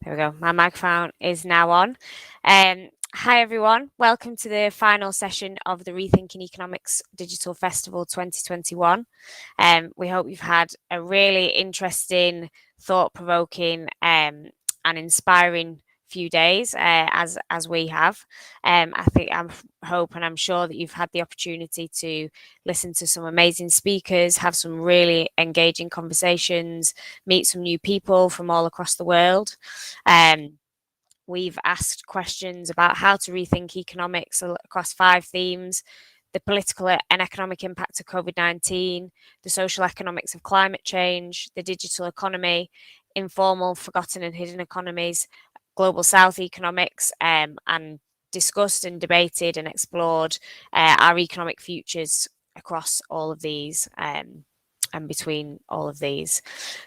There we go. My microphone is now on. Hi, everyone. Welcome to the final session of the Rethinking Economics Digital Festival 2021. We hope you've had a really interesting, thought-provoking and inspiring few days as we have. I hope and I'm sure that you've had the opportunity to listen to some amazing speakers, have some really engaging conversations, meet some new people from all across the world. We've asked questions about how to rethink economics across 5 themes: the political and economic impact of COVID-19, the social economics of climate change, the digital economy, informal, forgotten and hidden economies, global south economics, and discussed and debated and explored our economic futures across all of these and between all of these.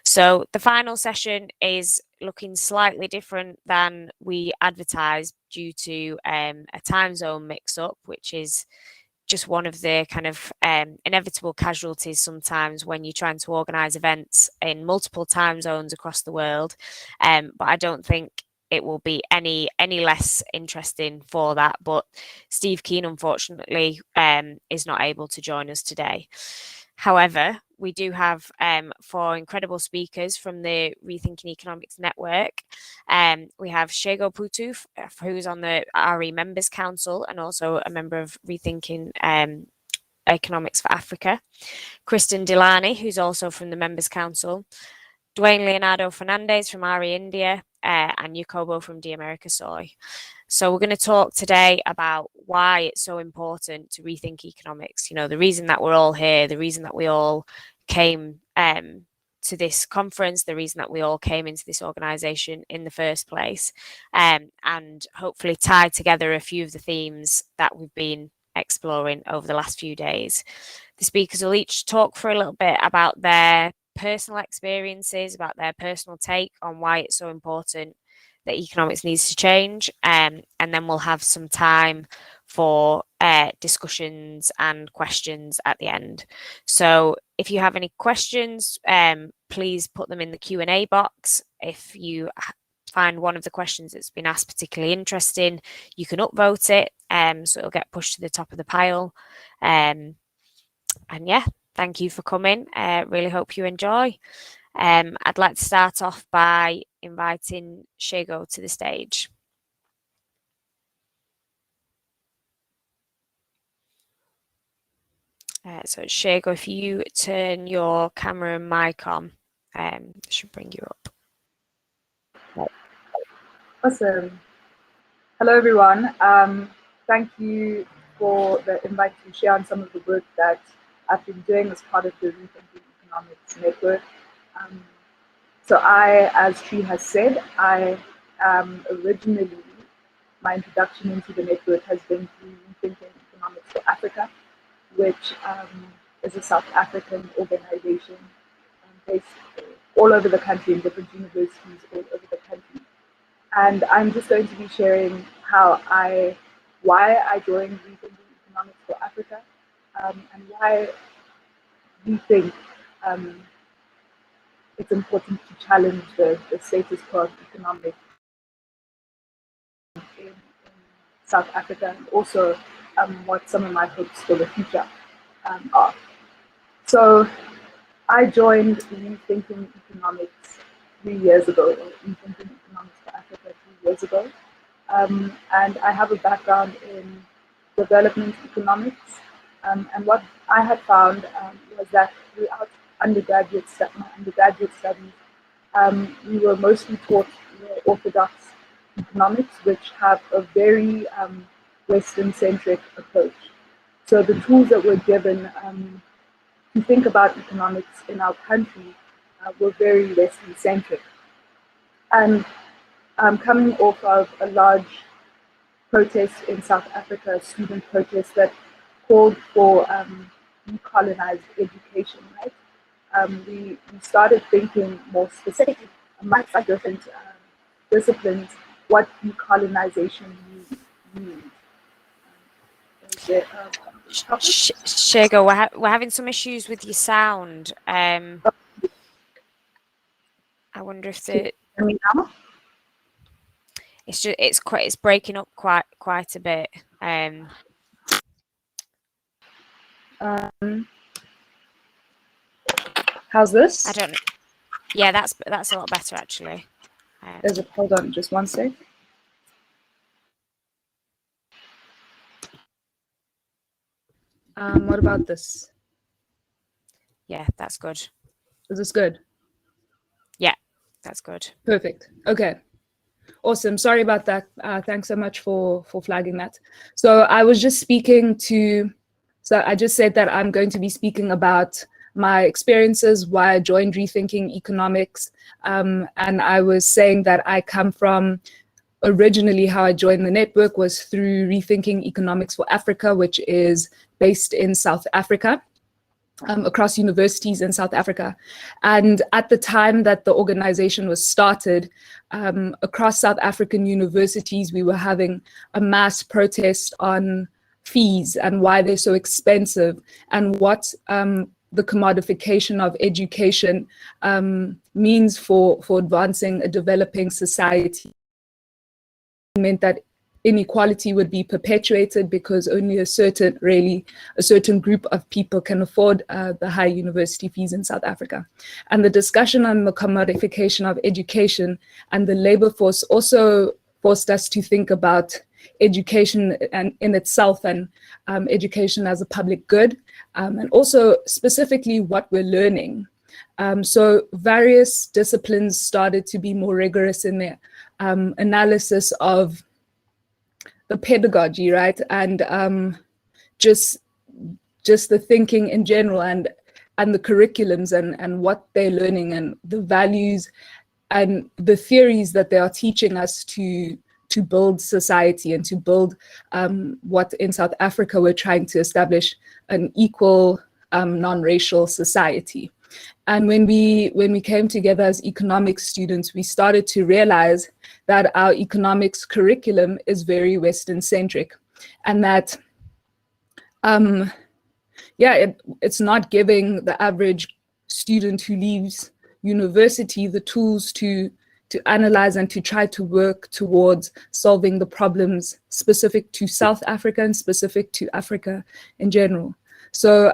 So the final session is looking slightly different than we advertised due to a time zone mix-up, which is just one of the kind of inevitable casualties sometimes when you're trying to organise events in multiple time zones across the world. But I don't think it will be any less interesting for that. But Steve Keen, unfortunately, is not able to join us today. However, we do have 4 incredible speakers from the Rethinking Economics Network. We have Tshego Putu, who's on the RE Members Council and also a member of Rethinking Economics for Africa. Kristen Dilani, who's also from the Members Council. Dwayne Leonardo Fernandes from RE India, and Jacobo from De America Soy. So we're going to talk today about why it's so important to rethink economics. You know, the reason that we're all here, the reason that we all came to this conference, the reason that we all came into this organisation in the first place, and hopefully tie together a few of the themes that we've been exploring over the last few days. The speakers will each talk for a little bit about their personal experiences, about their personal take on why it's so important that economics needs to change, and then we'll have some time for discussions and questions at the end. So if you have any questions, please put them in the Q&A box. If you find one of the questions that's been asked particularly interesting, you can upvote it, so it'll get pushed to the top of the pile. And yeah, thank you for coming. Really hope you enjoy. I'd like to start off by inviting Tshego to the stage. So Tshego, if you turn your camera and mic on, should bring you up. Awesome. Hello, everyone. Thank you for the invite to share on some of the work that I've been doing as part of the Rethinking Economics Network. So as Tree has said, I am originally, my introduction into the network has been through Rethinking Economics for Africa, which is a South African organization based all over the country in different universities all over the country. And I'm just going to be sharing why I joined Rethinking Economics for Africa, and why we think it's important to challenge the status quo of economics in South Africa, and also what some of my hopes for the future are. So I joined Rethinking Economics 3 years ago, or Rethinking Economics for Africa 3 years ago. And I have a background in development economics. And what I had found was that throughout my undergraduate studies, we were mostly taught the orthodox economics, which have a very Western-centric approach. So the tools that were given to think about economics in our country were very Western-centric. And coming off of a large protest in South Africa, a student protest that called for decolonized education, right? We started thinking more specifically amongst different disciplines what decolonization means. Tshego, we're having some issues with your sound. I wonder if Can you hear me now? it's breaking up quite a bit. How's this? I don't know. Yeah, that's a lot better actually. Hold on, just one sec. What about this? Yeah, that's good. Is this good? Yeah, that's good. Perfect. Okay. Awesome. Sorry about that. Thanks so much for flagging that. So I was just so I just said that I'm going to be speaking about my experiences, why I joined Rethinking Economics. And I was saying that I come from, originally how I joined the network was through Rethinking Economics for Africa, which is based in South Africa. Across universities in South Africa. And at the time that the organization was started, across South African universities, we were having a mass protest on fees and why they're so expensive and what the commodification of education means for advancing a developing society. It meant that inequality would be perpetuated because only a certain group of people can afford the high university fees in South Africa. And the discussion on the commodification of education and the labor force also forced us to think about education and in itself and education as a public good, and also specifically what we're learning. So various disciplines started to be more rigorous in their analysis of the pedagogy, right? And just the thinking in general and the curriculums and what they're learning and the values and the theories that they are teaching us to build society and to build what in South Africa we're trying to establish, an equal non-racial society. And when we came together as economics students, we started to realize that our economics curriculum is very Western-centric, and that, it's not giving the average student who leaves university the tools to analyze and to try to work towards solving the problems specific to South Africa and specific to Africa in general. So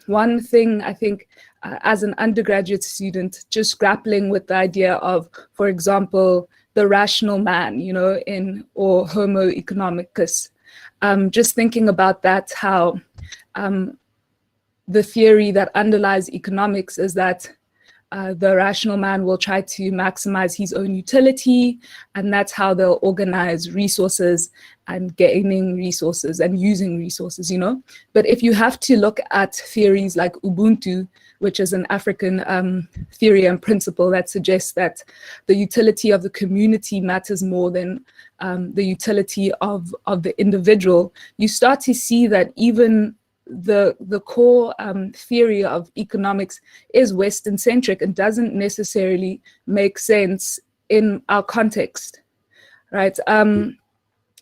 one thing I think, as an undergraduate student, just grappling with the idea of, for example, the rational man, or Homo economicus, just thinking about that, how the theory that underlies economics is that the rational man will try to maximize his own utility, and that's how they'll organize resources and gaining resources and using resources, But if you have to look at theories like Ubuntu, which is an African theory and principle that suggests that the utility of the community matters more than the utility of the individual, you start to see that even the core theory of economics is Western-centric and doesn't necessarily make sense in our context, right?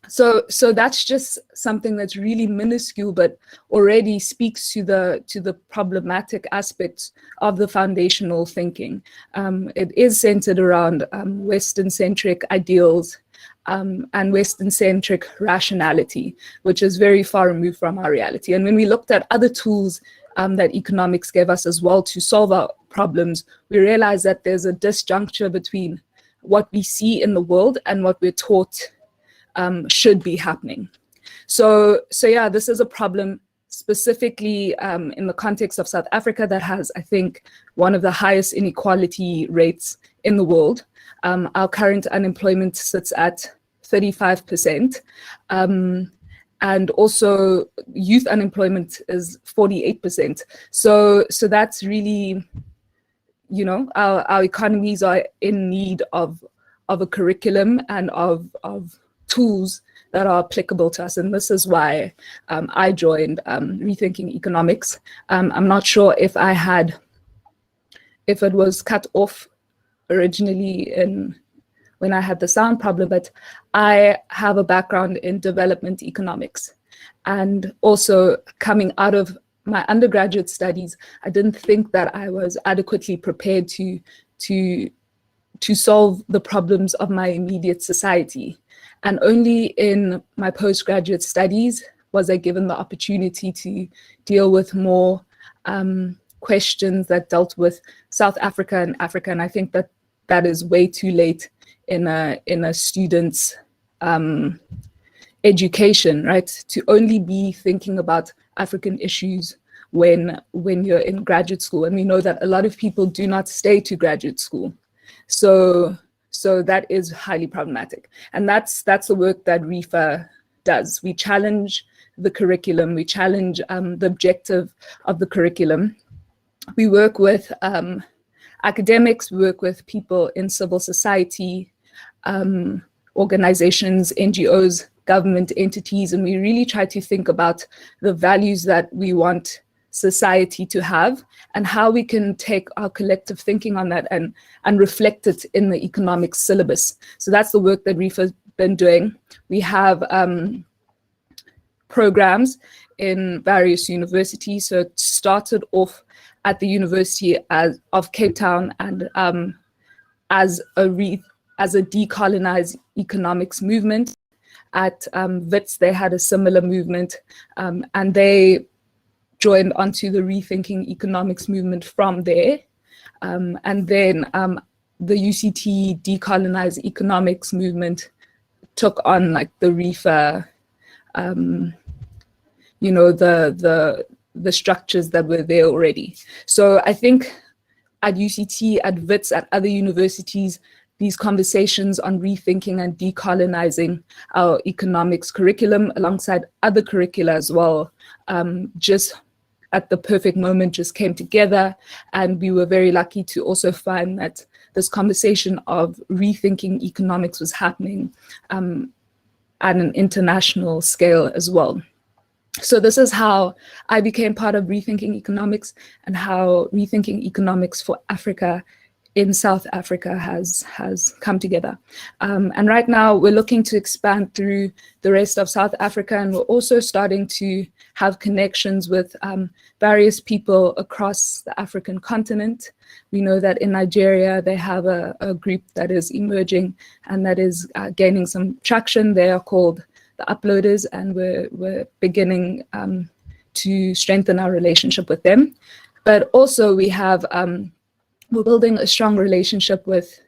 So that's just something that's really minuscule, but already speaks to the problematic aspects of the foundational thinking. It is centered around Western-centric ideals and Western-centric rationality, which is very far removed from our reality. And when we looked at other tools that economics gave us as well to solve our problems, we realized that there's a disjuncture between what we see in the world and what we're taught should be happening. So yeah, this is a problem specifically in the context of South Africa that has, I think, one of the highest inequality rates in the world. Our current unemployment sits at 35%. And also youth unemployment is 48%. So that's really, our economies are in need of a curriculum and of tools that are applicable to us. And this is why I joined Rethinking Economics. I'm not sure if it was cut off originally when I had the sound problem, but I have a background in development economics. And also coming out of my undergraduate studies, I didn't think that I was adequately prepared to solve the problems of my immediate society. And only in my postgraduate studies was I given the opportunity to deal with more questions that dealt with South Africa and Africa. And I think that that is way too late in a student's education, right? To only be thinking about African issues when you're in graduate school. And we know that a lot of people do not stay to graduate school. So that is highly problematic. And that's the work that REFA does. We challenge the curriculum, we challenge the objective of the curriculum. We work with academics, we work with people in civil society, organizations, NGOs, government entities, and we really try to think about the values that we want society to have and how we can take our collective thinking on that and reflect it in the economics syllabus. So that's the work that REFA's been doing. We have programs in various universities. So it started off at the University of Cape Town and as a decolonized economics movement. At WITS, they had a similar movement, and they joined onto the Rethinking Economics movement from there. And then the UCT Decolonized Economics movement took on like the REFA, you know, the structures that were there already. So I think at UCT, at WITS, at other universities, these conversations on rethinking and decolonizing our economics curriculum alongside other curricula as well, just at the perfect moment just came together. And we were very lucky to also find that this conversation of rethinking economics was happening at an international scale as well. So this is how I became part of Rethinking Economics and how Rethinking Economics for Africa in South Africa has come together. And right now we're looking to expand through the rest of South Africa, and we're also starting to have connections with various people across the African continent. We know that in Nigeria, they have a group that is emerging and that is gaining some traction. They are called the Uploaders, and we're beginning to strengthen our relationship with them. But also we have, we're building a strong relationship with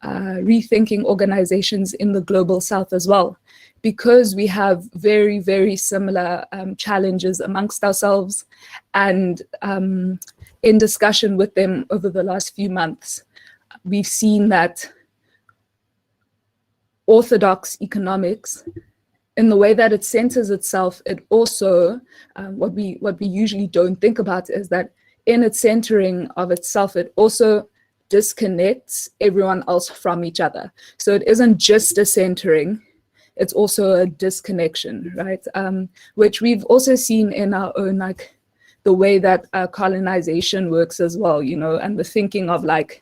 rethinking organizations in the global south as well, because we have very, very similar challenges amongst ourselves. And in discussion with them over the last few months, we've seen that orthodox economics, in the way that it centers itself, it also, what we usually don't think about is that in its centering of itself, it also disconnects everyone else from each other. So it isn't just a centering, it's also a disconnection, right? Which we've also seen in our own, like the way that colonization works as well, you know, and the thinking of like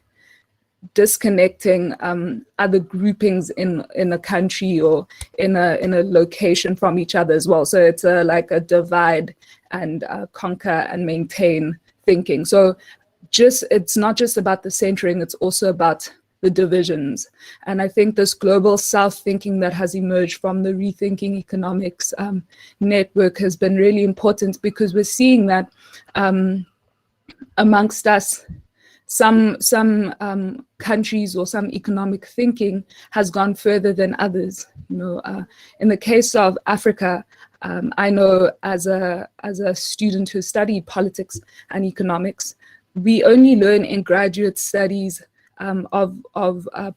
disconnecting other groupings in a country or in a location from each other as well. So it's like a divide and conquer and maintain thinking. So it's not just about the centering, it's also about the divisions. And I think this global South thinking that has emerged from the Rethinking Economics network has been really important, because we're seeing that amongst us, some countries or some economic thinking has gone further than others. You know, in the case of Africa, I know as a student who studied politics and economics, we only learn in graduate studies of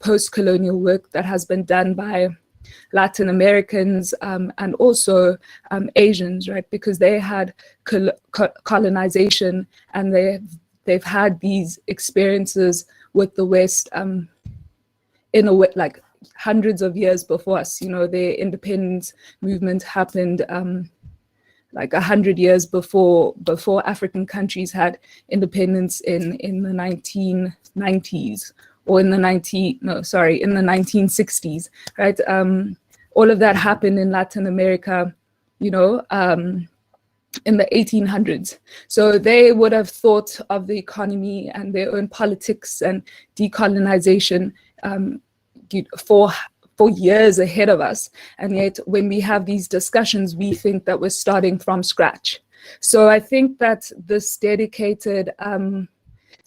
post-colonial work that has been done by Latin Americans and also Asians, right? Because they had colonization and they've had these experiences with the West in a way, like hundreds of years before us. You know, their independence movement happened like 100 years before African countries had independence in the 1990s or in the 1960s, right? All of that happened in Latin America, you know, in the 1800s. So they would have thought of the economy and their own politics and decolonization for for years ahead of us. And yet when we have these discussions, we think that we're starting from scratch. So I think that this dedicated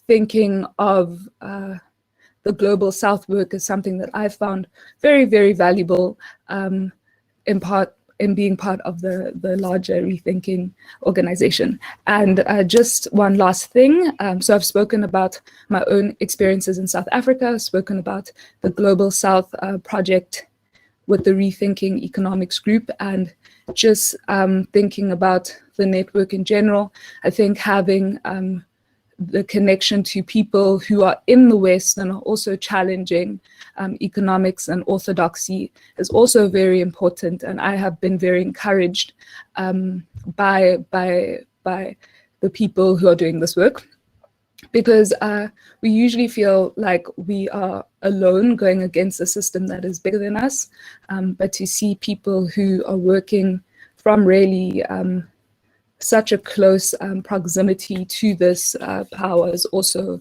thinking of the Global South work is something that I found very, very valuable in being part of the larger Rethinking organization. And just one last thing. So I've spoken about my own experiences in South Africa, I've spoken about the Global South project with the Rethinking Economics group, and just thinking about the network in general. I think having the connection to people who are in the West and are also challenging economics and orthodoxy is also very important. And I have been very encouraged by the people who are doing this work, because we usually feel like we are alone going against a system that is bigger than us. But to see people who are working from really such a close proximity to this power is also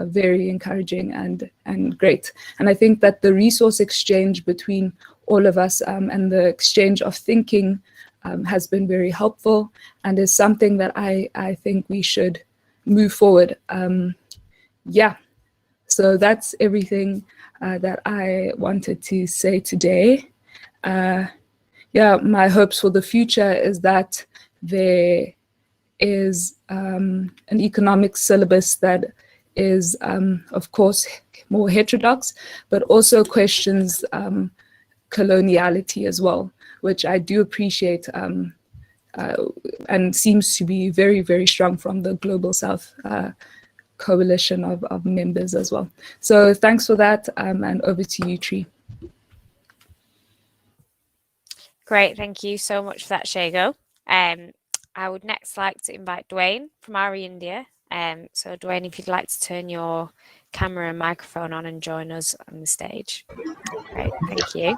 very encouraging and great. And I think that the resource exchange between all of us and the exchange of thinking has been very helpful, and is something that I think we should move forward. Yeah, so that's everything that I wanted to say today. Yeah, my hopes for the future is that there is an economics syllabus that is, of course, more heterodox, but also questions coloniality as well, which I do appreciate and seems to be very, very strong from the Global South coalition of members as well. So thanks for that, and over to you, Tree. Great, thank you so much for that, Tshego. I would next like to invite Dwayne from RE India. So Dwayne, if you'd like to turn your camera and microphone on and join us on the stage. Great, thank you.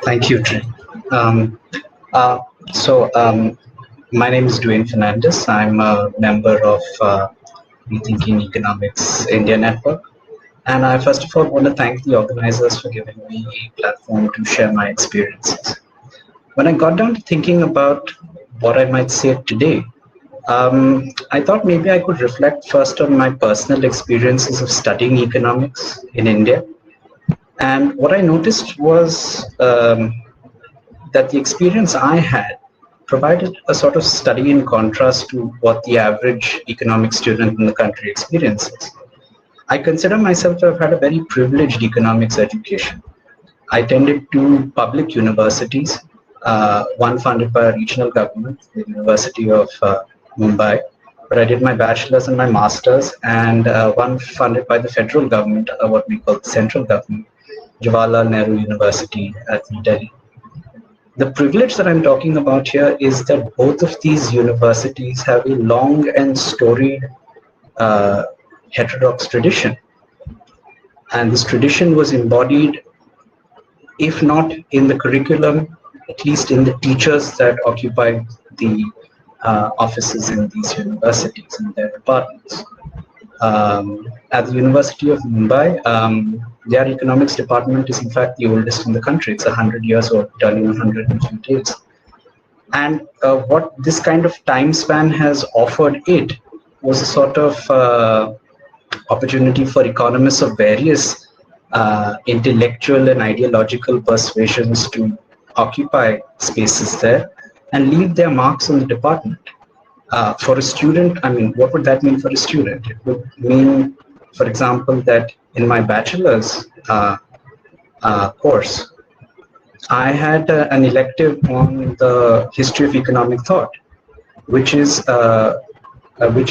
Thank you, Tree. My name is Dwayne Fernandes. I'm a member of Rethinking Economics India Network. And I first of all want to thank the organizers for giving me a platform to share my experiences. When I got down to thinking about what I might say today, I thought maybe I could reflect first on my personal experiences of studying economics in India. And what I noticed was that the experience I had provided a sort of study in contrast to what the average economic student in the country experiences. I consider myself to have had a very privileged economics education. I attended two public universities, one funded by a regional government, the University of Mumbai, where I did my bachelor's and my master's, and one funded by the federal government, what we call the central government, Jawaharlal Nehru University at New Delhi. The privilege that I'm talking about here is that both of these universities have a long and storied heterodox tradition. And this tradition was embodied, if not in the curriculum, at least in the teachers that occupied the offices in these universities and their departments. At the University of Mumbai, their economics department is in fact the oldest in the country. It's 100 years old, turning 100 in a few days. And what this kind of time span has offered it was a sort of opportunity for economists of various intellectual and ideological persuasions to occupy spaces there and leave their marks on the department. For a student, I mean, what would that mean for a student? It would mean, for example, that in my bachelor's course, I had an elective on the history of economic thought, which is I would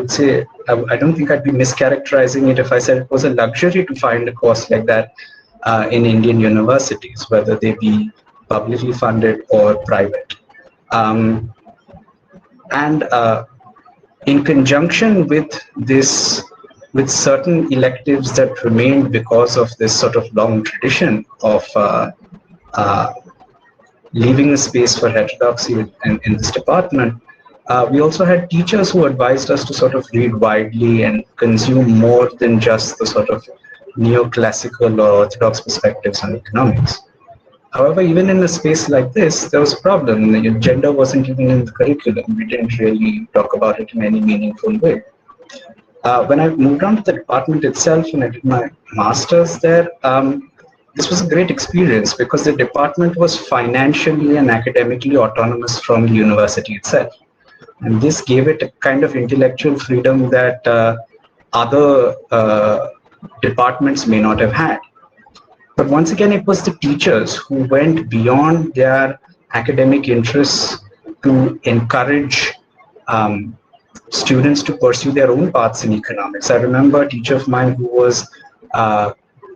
say, I don't think I'd be mischaracterizing it if I said it was a luxury to find a course like that in Indian universities, whether they be publicly funded or private. And in conjunction with this, with certain electives that remained because of this sort of long tradition of leaving a space for heterodoxy in this department, we also had teachers who advised us to sort of read widely and consume more than just the sort of neoclassical or orthodox perspectives on economics. However, even in a space like this, there was a problem. Gender wasn't even in the curriculum. We didn't really talk about it in any meaningful way. When I moved on to the department itself and I did my master's there, this was a great experience because the department was financially and academically autonomous from the university itself. And this gave it a kind of intellectual freedom that other departments may not have had. But once again, it was the teachers who went beyond their academic interests to encourage students to pursue their own paths in economics. I remember a teacher of mine who was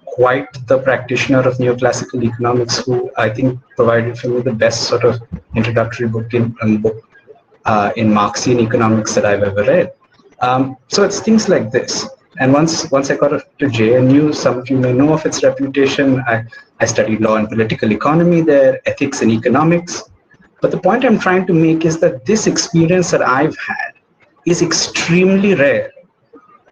quite the practitioner of neoclassical economics, who I think provided for me the best sort of introductory book in Marxian economics that I've ever read. So it's things like this. And once I got to JNU, some of you may know of its reputation. I studied law and political economy there, ethics and economics. But the point I'm trying to make is that this experience that I've had is extremely rare.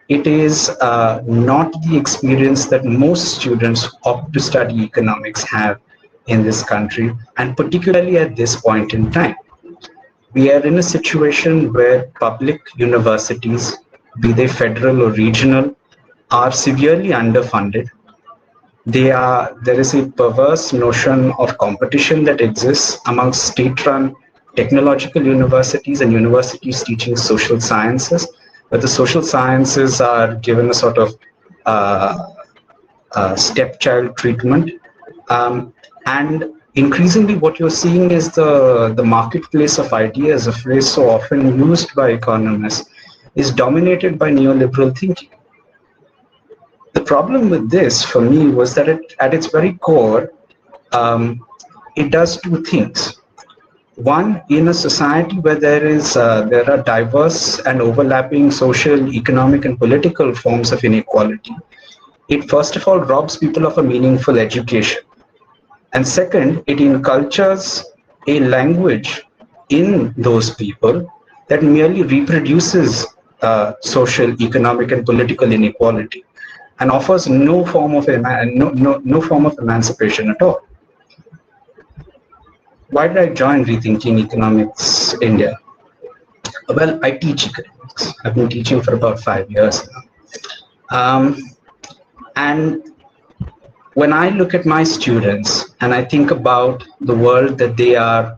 It is not the experience that most students who opt to study economics have in this country, and particularly at this point in time. We are in a situation where public universities, be they federal or regional, are severely underfunded. There is a perverse notion of competition that exists amongst state-run technological universities and universities teaching social sciences, but the social sciences are given a sort of stepchild treatment. And increasingly what you're seeing is the marketplace of ideas, a phrase so often used by economists, is dominated by neoliberal thinking. The problem with this for me was that at its very core, it does two things. One, in a society where there are diverse and overlapping social, economic, and political forms of inequality, it first of all robs people of a meaningful education. And second, it incultures a language in those people that merely reproduces social, economic, and political inequality, and offers no form of emancipation at all. Why did I join Rethinking Economics India? Well, I teach economics. I've been teaching for about 5 years now. And when I look at my students and I think about the world that they are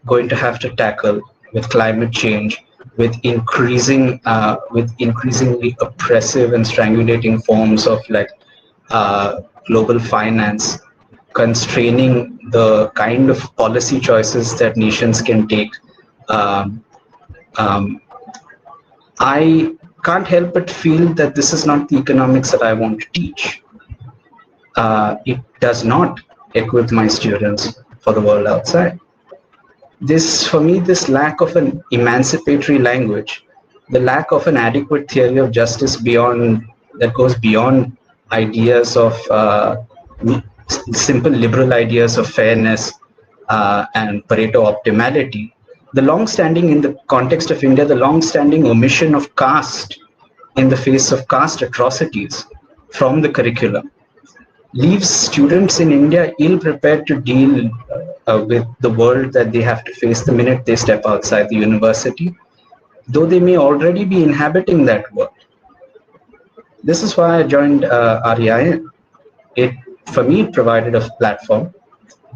going to have to tackle with climate change, with increasingly oppressive and strangulating forms of global finance, constraining the kind of policy choices that nations can take, I can't help but feel that this is not the economics that I want to teach. It does not equip my students for the world outside. For me, this lack of an emancipatory language, the lack of an adequate theory of justice that goes beyond ideas of simple liberal ideas of fairness and Pareto optimality, the long-standing, in the context of India, the long-standing omission of caste in the face of caste atrocities from the curriculum leaves students in India ill-prepared to deal with the world that they have to face the minute they step outside the university, though they may already be inhabiting that world. This is why I joined REIN. For me, it provided a platform,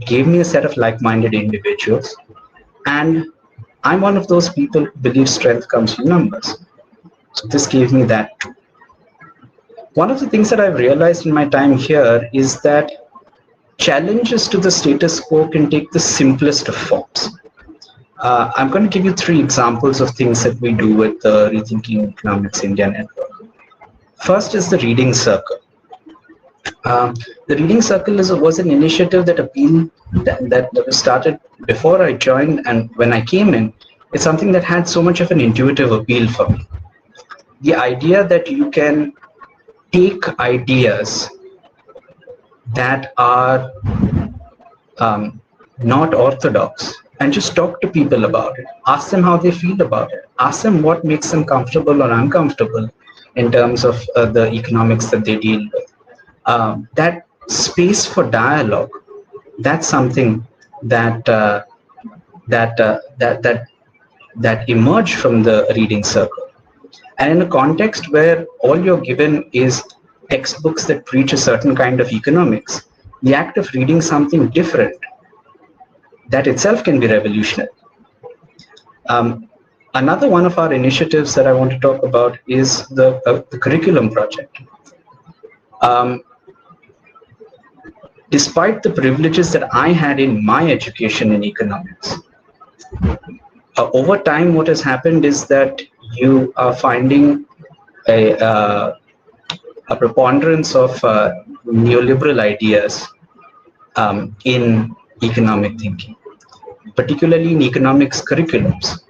gave me a set of like-minded individuals, and I'm one of those people who believe strength comes from numbers. So this gave me that too. One of the things that I've realized in my time here is that challenges to the status quo can take the simplest of forms. I'm going to give you 3 examples of things that we do with the Rethinking Economics India network. First is the Reading Circle. The Reading Circle was an initiative that was started before I joined, and when I came in, it's something that had so much of an intuitive appeal for me. The idea that you can take ideas that are not orthodox and just talk to people about it. Ask them how they feel about it. Ask them what makes them comfortable or uncomfortable in terms of the economics that they deal with. that space for dialogue, that's something that that emerged from the reading circle. And in a context where all you're given is textbooks that preach a certain kind of economics, the act of reading something different, that itself can be revolutionary. Another one of our initiatives that I want to talk about is the curriculum project. Despite the privileges that I had in my education in economics, over time, what has happened is that you are finding a preponderance of neoliberal ideas in economic thinking, particularly in economics curriculums.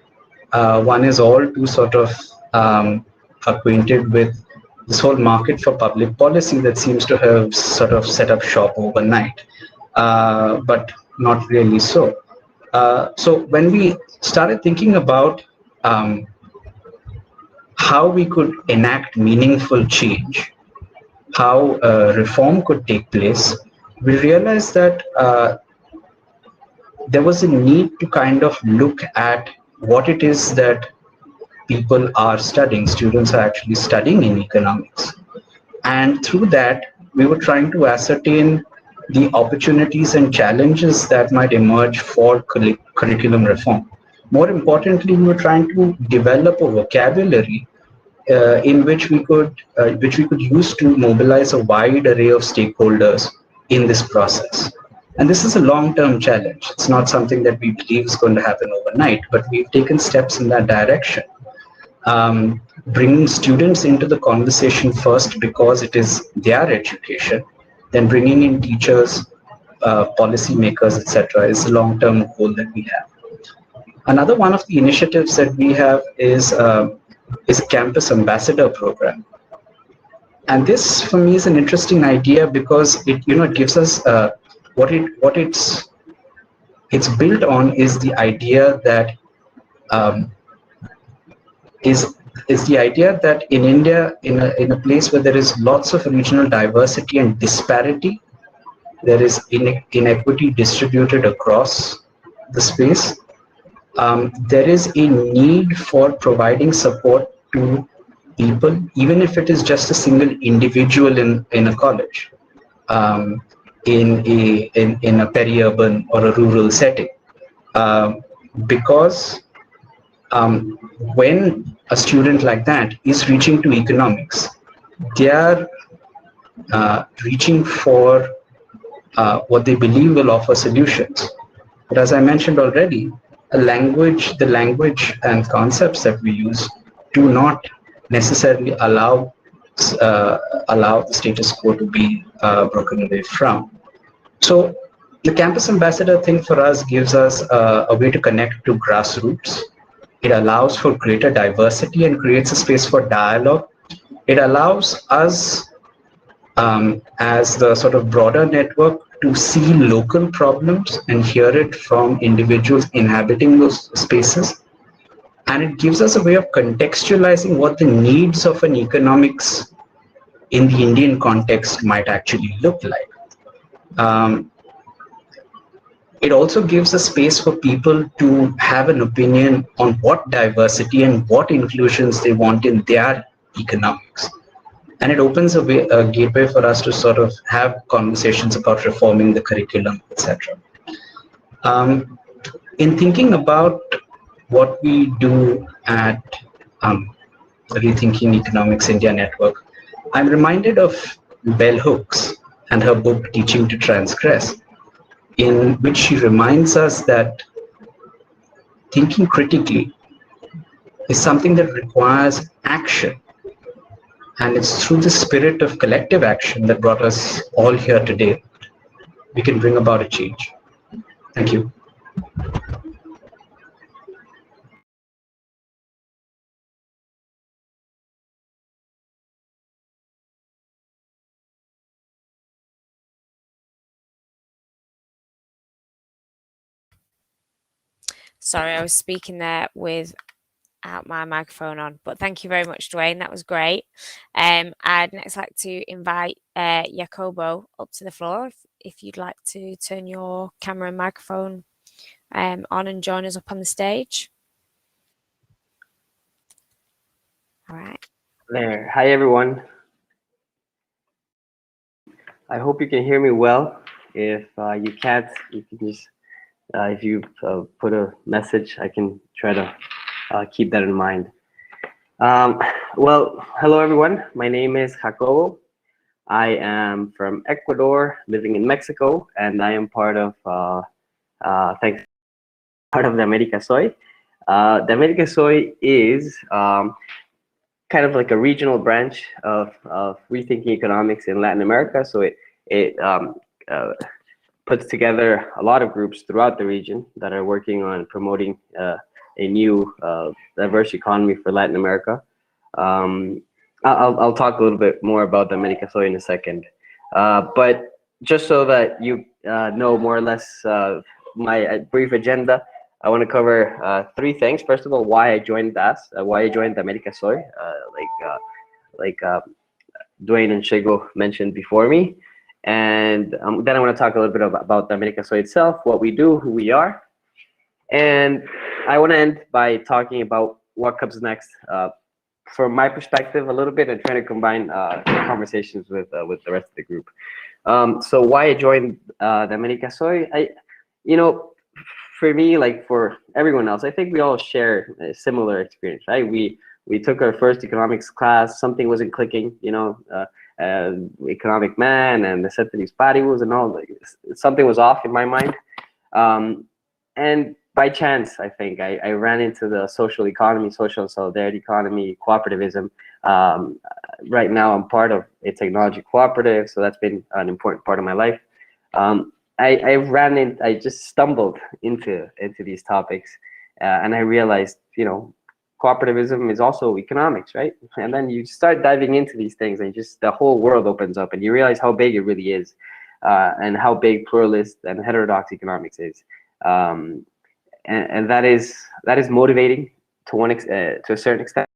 One is all too sort of acquainted with this whole market for public policy that seems to have sort of set up shop overnight, but not really so. So when we started thinking about how we could enact meaningful change, how reform could take place, we realized that there was a need to kind of look at what it is that people are studying, students are actually studying in economics. And through that, we were trying to ascertain the opportunities and challenges that might emerge for curriculum reform. More importantly, we were trying to develop a vocabulary in which we could use to mobilize a wide array of stakeholders in this process. And this is a long-term challenge. It's not something that we believe is going to happen overnight, but we've taken steps in that direction. Bringing students into the conversation first because it is their education, then bringing in teachers, policymakers, etc., is a long-term goal that we have. Another one of the initiatives that we have is a campus ambassador program, and this for me is an interesting idea because it gives us what it's built on is the idea that is the idea that in India, in a place where there is lots of regional diversity and disparity, there is inequity distributed across the space. There is a need for providing support to people, even if it is just a single individual in a college, in a peri-urban or a rural setting, because when a student like that is reaching to economics, they are reaching for what they believe will offer solutions. But as I mentioned already, the language and concepts that we use do not necessarily allow the status quo to be broken away from. So the campus ambassador thing for us gives us a way to connect to grassroots. It allows for greater diversity and creates a space for dialogue. It allows us as the sort of broader network to see local problems and hear it from individuals inhabiting those spaces. And it gives us a way of contextualizing what the needs of an economics in the Indian context might actually look like. It also gives a space for people to have an opinion on what diversity and what inclusions they want in their economics. And it opens a gateway for us to sort of have conversations about reforming the curriculum, etc. In thinking about what we do at Rethinking Economics India Network, I'm reminded of Bell Hooks and her book Teaching to Transgress, in which she reminds us that thinking critically is something that requires action. And it's through the spirit of collective action that brought us all here today. We can bring about a change. Thank you. Sorry, I was speaking there with out my microphone on. But thank you very much, Dwayne. That was great. I'd next like to invite Jacobo up to the floor if you'd like to turn your camera and microphone on and join us up on the stage. All right. There. Hi, everyone. I hope you can hear me well. If you can't, you can just, if you put a message, I can try to keep that in mind. Well, hello, everyone. My name is Jacobo. I am from Ecuador, living in Mexico, and I am part of, part of the America Soy. The America Soy is kind of like a regional branch of Rethinking Economics in Latin America. So it puts together a lot of groups throughout the region that are working on promoting a new diverse economy for Latin America. I'll talk a little bit more about the America Soy in a second. But just so that you know more or less my brief agenda, I want to cover three things. First of all, why I joined DAS, why I joined the America Soy, like Dwayne and Tshego mentioned before me. And then I want to talk a little bit about the America Soy itself, what we do, who we are. And I want to end by talking about what comes next from my perspective a little bit and trying to combine conversations with the rest of the group. So why I joined the America Soy, for me, like for everyone else, I think we all share a similar experience, right? We took our first economics class, something wasn't clicking, economic man and necessities paribus and all, something was off in my mind. And by chance, I think I ran into the social economy, social solidarity economy, cooperativism. Right now I'm part of a technology cooperative, so that's been an important part of my life. I just stumbled into these topics, and I realized, cooperativism is also economics, right? And then you start diving into these things, and just the whole world opens up, and you realize how big it really is, and how big pluralist and heterodox economics is, and that is motivating to a certain extent.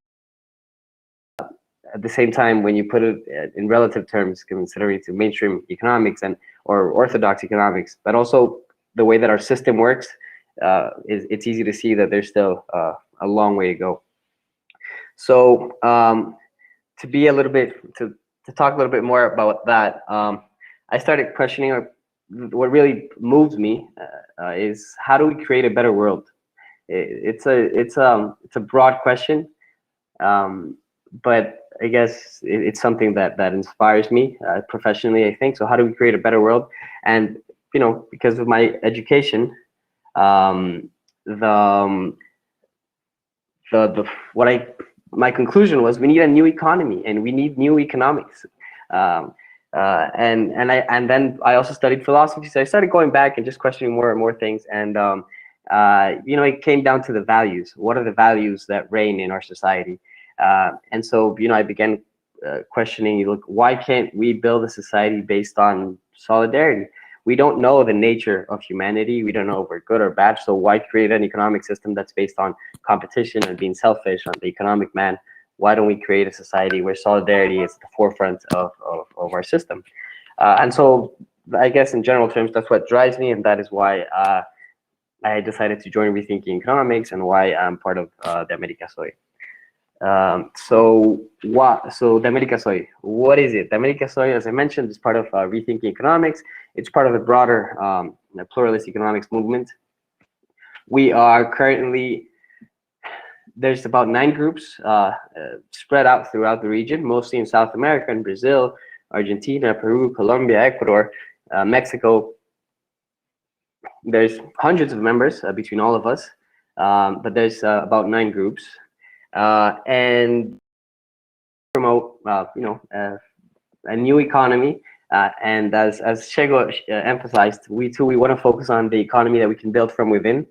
At the same time, when you put it in relative terms, considering to mainstream economics or orthodox economics, but also the way that our system works, it's easy to see that there's still a long way to go. So to talk a little bit more about that, I started questioning what really moves me is how do we create a better world? It's a broad question, but I guess it's something that inspires me professionally, I think. So how do we create a better world? And because of my education, my conclusion was we need a new economy and we need new economics. And then I also studied philosophy, so I started going back and just questioning more and more things. And it came down to the values. What are the values that reign in our society? And so, I began questioning, why can't we build a society based on solidarity? We don't know the nature of humanity. We don't know if we're good or bad. So why create an economic system that's based on competition and being selfish on the economic man? Why don't we create a society where solidarity is at the forefront of our system? And so I guess in general terms, that's what drives me. And that is why I decided to join Rethinking Economics and why I'm part of the America Soy. So the America Soy, what is it? The America Soy, as I mentioned, is part of Rethinking Economics. It's part of a broader pluralist economics movement. We are currently, there's about 9 groups spread out throughout the region, mostly in South America and Brazil, Argentina, Peru, Colombia, Ecuador, Mexico. There's hundreds of members between all of us, but there's about 9 groups. And promote, a new economy. And as Tshego emphasized, we want to focus on the economy that we can build from within.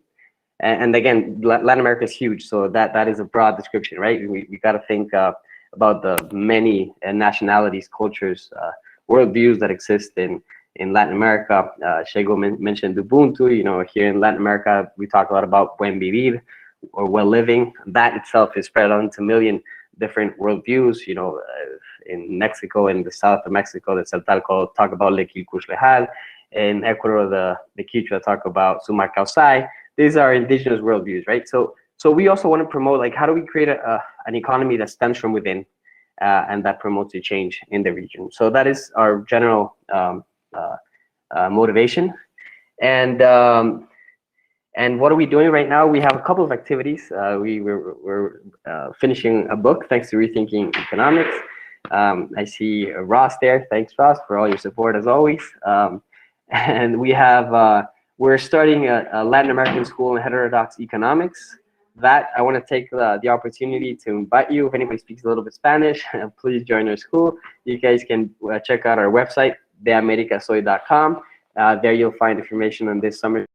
And again, Latin America is huge, so that is a broad description, right? We got to think about the many nationalities, cultures, worldviews that exist in Latin America. Tshego mentioned Ubuntu. Here in Latin America, we talk a lot about buen vivir, or well living. That itself is spread onto a million different worldviews. You know, in Mexico, in the south of Mexico, the Tzeltalco talk about Lequilcush Lejal. In Ecuador, the Quichua talk about Sumar Causai. These are indigenous worldviews, right? So we also want to promote, like, how do we create an economy that stems from within and that promotes a change in the region? So that is our general motivation. And what are we doing right now? We have a couple of activities. We're finishing a book thanks to Rethinking Economics. I see Ross there. Thanks, Ross, for all your support as always. And we have, we're starting a Latin American school in heterodox economics. That I want to take the opportunity to invite you. If anybody speaks a little bit Spanish, please join our school. You guys can check out our website, deamericasoy.com. There you'll find information on this summer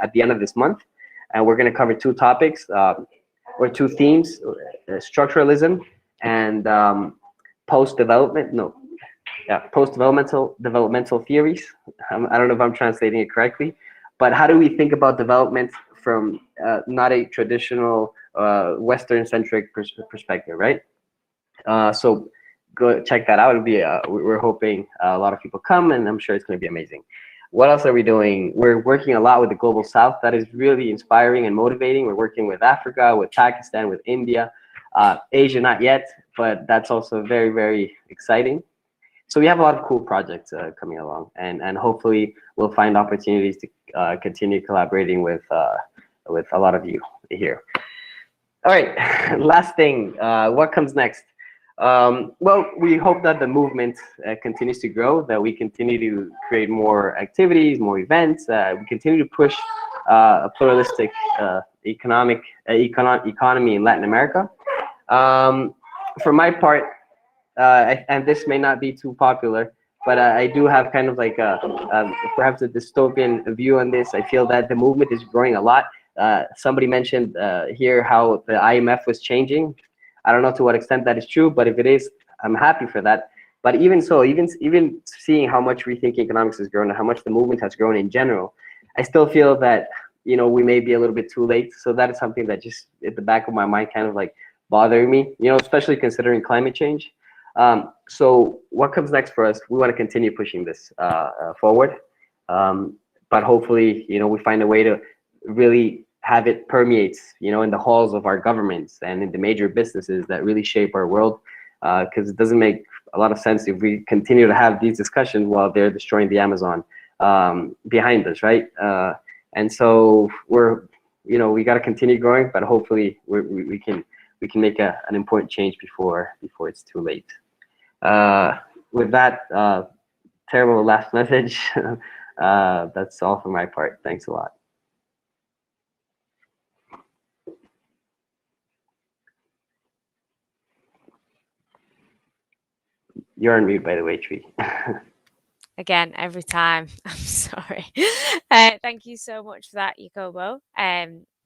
at the end of this month. And we're going to cover two topics or two themes, structuralism and post-developmental theories. I don't know if I'm translating it correctly, but how do we think about development from not a traditional Western-centric perspective, right? So go check that out. It'll be we're hoping a lot of people come, and I'm sure it's going to be amazing. What else are we doing? We're working a lot with the Global South. That is really inspiring and motivating. We're working with Africa, with Pakistan, with India, Asia not yet, but that's also very, very exciting. So we have a lot of cool projects coming along, and hopefully we'll find opportunities to continue collaborating with a lot of you here. All right, last thing, what comes next? Well, we hope that the movement continues to grow, that we continue to create more activities, more events, we continue to push a pluralistic economy in Latin America. For my part, and this may not be too popular, but I do have kind of like perhaps a dystopian view on this. I feel that the movement is growing a lot. Somebody mentioned here how the IMF was changing. I don't know to what extent that is true, but if it is, I'm happy for that. But even so, even seeing how much Rethinking Economics has grown and how much the movement has grown in general, I still feel that, you know, we may be a little bit too late. So that is something that just at the back of my mind kind of like bothering me, you know, especially considering climate change. So what comes next for us? We want to continue pushing this forward, but hopefully, you know, we find a way to really have it permeate, you know, in the halls of our governments and in the major businesses that really shape our world, because it doesn't make a lot of sense if we continue to have these discussions while they're destroying the Amazon behind us, right? And so we're, you know, we got to continue growing, but hopefully we can make an important change before it's too late. With that terrible last message, that's all for my part. Thanks a lot. You're on mute, by the way, Tree. Again, every time. I'm sorry. Thank you so much for that, Jacobo.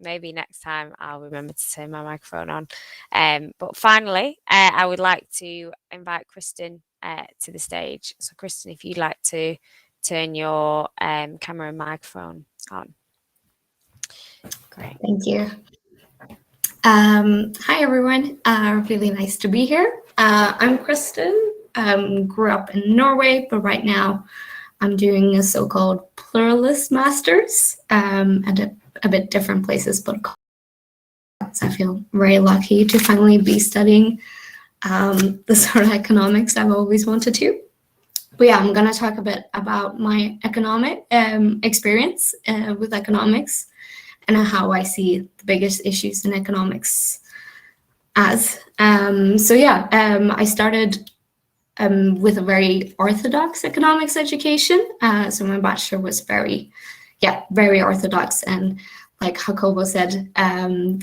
Maybe next time I'll remember to turn my microphone on. But finally, I would like to invite Kristen to the stage. So Kristen, if you'd like to turn your camera and microphone on. Great. Thank you. Hi, everyone. Really nice to be here. I'm Kristen. Grew up in Norway, but right now I'm doing a so-called pluralist master's at a bit different places, but I feel very lucky to finally be studying the sort of economics I've always wanted to. But yeah, I'm going to talk a bit about my economic experience with economics and how I see the biggest issues in economics as. So yeah, I started with a very orthodox economics education. So my bachelor was very orthodox. And like Jacobo said,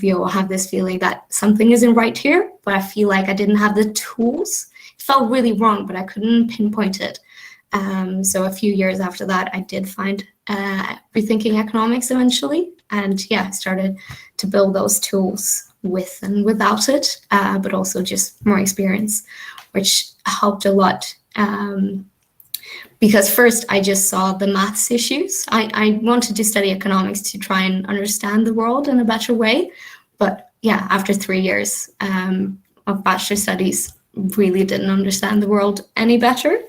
we all have this feeling that something isn't right here, but I feel like I didn't have the tools. It felt really wrong, but I couldn't pinpoint it. So a few years after that, I did find Rethinking Economics eventually. And yeah, started to build those tools with and without it, but also just more experience, which helped a lot. because first I just saw the maths issues. I wanted to study economics to try and understand the world in a better way. But yeah, after 3 years of bachelor studies, really didn't understand the world any better.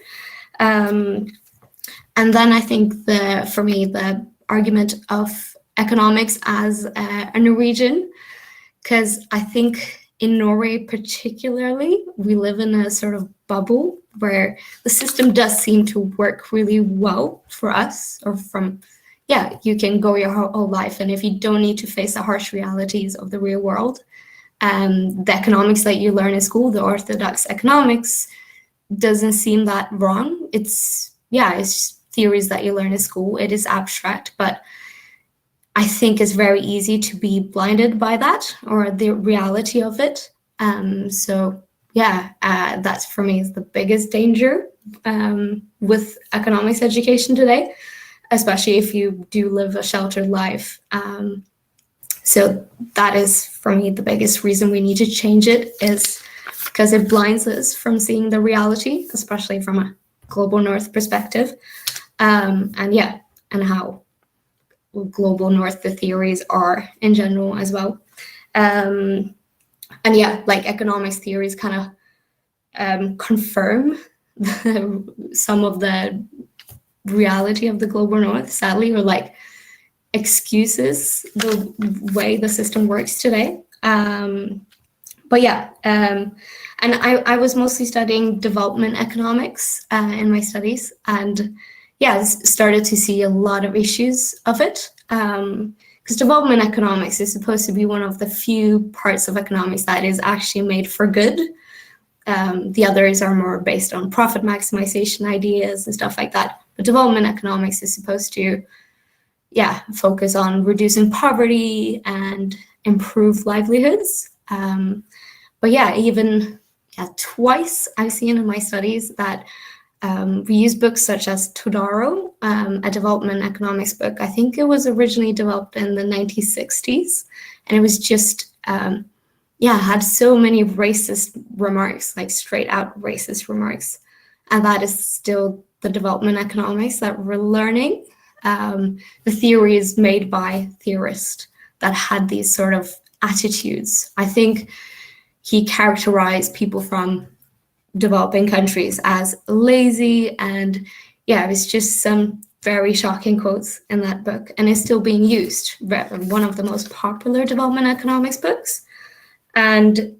And then I think for me, the argument of economics as a Norwegian, because I think in Norway particularly, we live in a sort of bubble where the system does seem to work really well for us, or you can go your whole life, and if you don't need to face the harsh realities of the real world, the economics that you learn in school, the orthodox economics, doesn't seem that wrong. It's theories that you learn in school. It is abstract, but I think it's very easy to be blinded by that or the reality of it. That's for me is the biggest danger with economics education today, especially if you do live a sheltered life. So that is, for me, the biggest reason we need to change it, is because it blinds us from seeing the reality, especially from a global north perspective. And how global north the theories are in general as well. Economics theories kind of confirm some of the reality of the global north, sadly, or like excuses the way the system works today. And I was mostly studying development economics in my studies, and started to see a lot of issues of it. Because development economics is supposed to be one of the few parts of economics that is actually made for good. The others are more based on profit maximization ideas and stuff like that. But development economics is supposed to, focus on reducing poverty and improve livelihoods. Twice I've seen in my studies that we use books such as Todaro, a development economics book. I think it was originally developed in the 1960s, and it was just, had so many racist remarks, like straight out racist remarks. And that is still the development economics that we're learning. The theories made by theorists that had these sort of attitudes. I think he characterized people from developing countries as lazy, and it was just some very shocking quotes in that book, and it's still being used. One of the most popular development economics books. And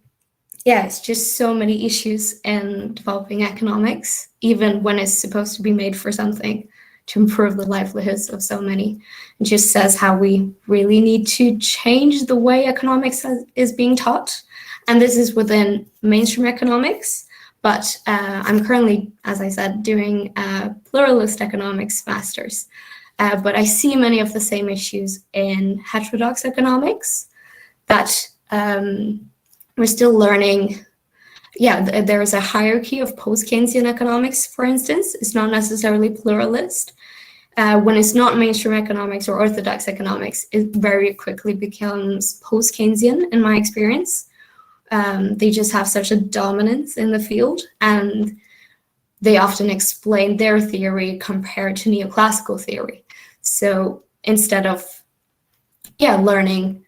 it's just so many issues in developing economics, even when it's supposed to be made for something to improve the livelihoods of so many. It just says how we really need to change the way economics is being taught. And this is within mainstream economics. But I'm currently, as I said, doing a pluralist economics master's. But I see many of the same issues in heterodox economics, that we're still learning. There is a hierarchy of post-Keynesian economics, for instance. It's not necessarily pluralist. When it's not mainstream economics or orthodox economics, it very quickly becomes post-Keynesian, in my experience. They just have such a dominance in the field, and they often explain their theory compared to neoclassical theory. So instead of learning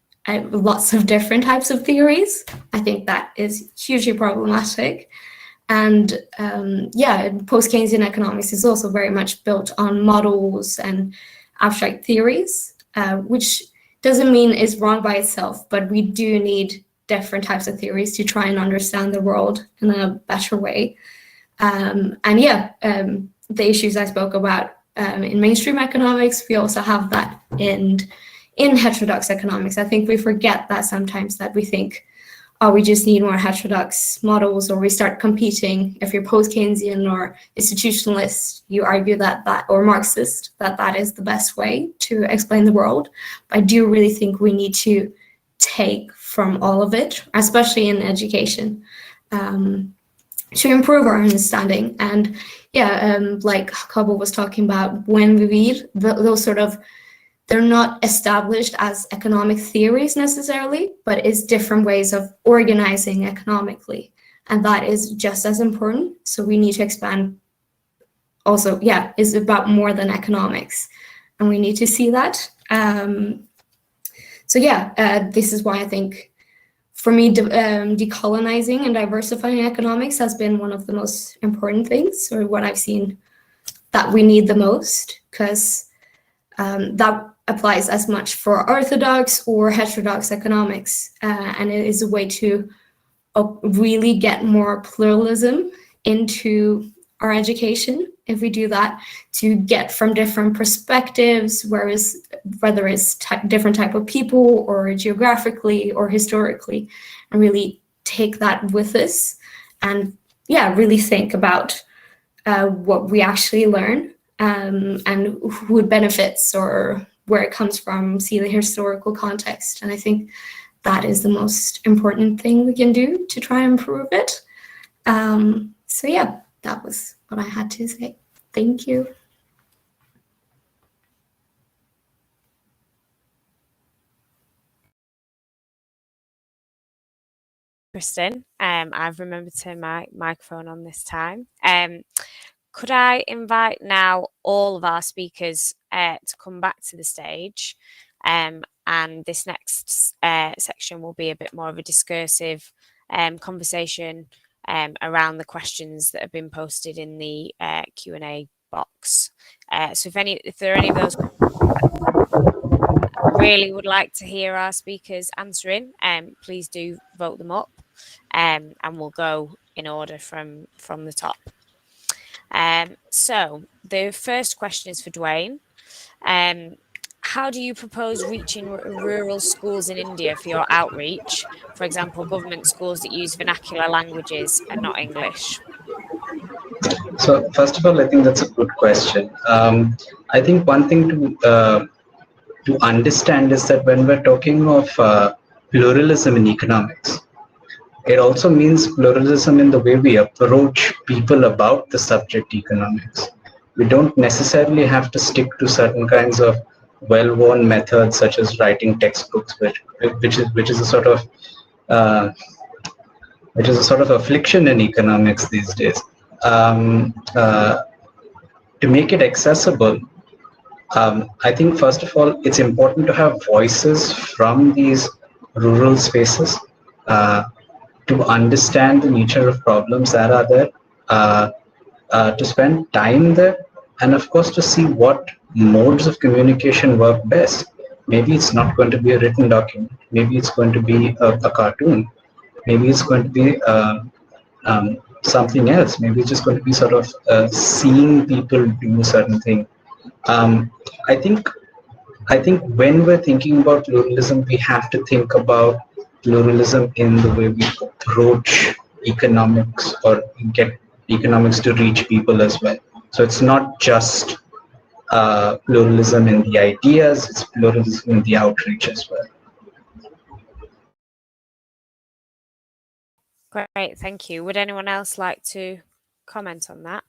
lots of different types of theories, I think that is hugely problematic. And post-Keynesian economics is also very much built on models and abstract theories, which doesn't mean it's wrong by itself, but we do need different types of theories to try and understand the world in a better way. The issues I spoke about in mainstream economics, we also have that in heterodox economics. I think we forget that sometimes, that we think, we just need more heterodox models, or we start competing. If you're post-Keynesian or institutionalist, you argue that or Marxist, that is the best way to explain the world. But I do really think we need to take from all of it, especially in education, to improve our understanding. And like Jacobo was talking about, when we read those sort of, they're not established as economic theories necessarily, but it's different ways of organizing economically. And that is just as important. So we need to expand also, yeah, is about more than economics, and we need to see that. So yeah, this is why I think, for me, decolonizing and diversifying economics has been one of the most important things, or what I've seen that we need the most, because that applies as much for orthodox or heterodox economics, and it is a way to really get more pluralism into our education if we do that, to get from different perspectives, whether it's different type of people or geographically or historically, and really take that with us, and yeah, really think about what we actually learn, and who it benefits or where it comes from, see the historical context. And I think that is the most important thing we can do to try and improve it. So yeah, that was what I had to say. Thank you. Kristen, I've remembered to turn my microphone on this time. Could I invite now all of our speakers to come back to the stage? And this next section will be a bit more of a discursive conversation around the questions that have been posted in the Q&A box. So if there are any of those really would like to hear our speakers answering, please do vote them up, and we'll go in order from the top. So the first question is for Dwayne. How do you propose reaching rural schools in India for your outreach? For example, government schools that use vernacular languages and not English. So first of all, I think that's a good question. I think one thing to understand is that when we're talking of pluralism in economics, it also means pluralism in the way we approach people about the subject economics. We don't necessarily have to stick to certain kinds of well-worn methods, such as writing textbooks, which is a sort of affliction in economics these days. To make it accessible, I think first of all, it's important to have voices from these rural spaces to understand the nature of problems that are there, to spend time there, and of course to see what modes of communication work best. Maybe it's not going to be a written document, maybe it's going to be a cartoon, maybe it's going to be something else, maybe it's just going to be sort of seeing people do a certain thing. I think when we're thinking about pluralism, we have to think about pluralism in the way we approach economics, or get economics to reach people as well. So it's not just pluralism in the ideas, it's pluralism in the outreach as well. Great, thank you. Would anyone else like to comment on that?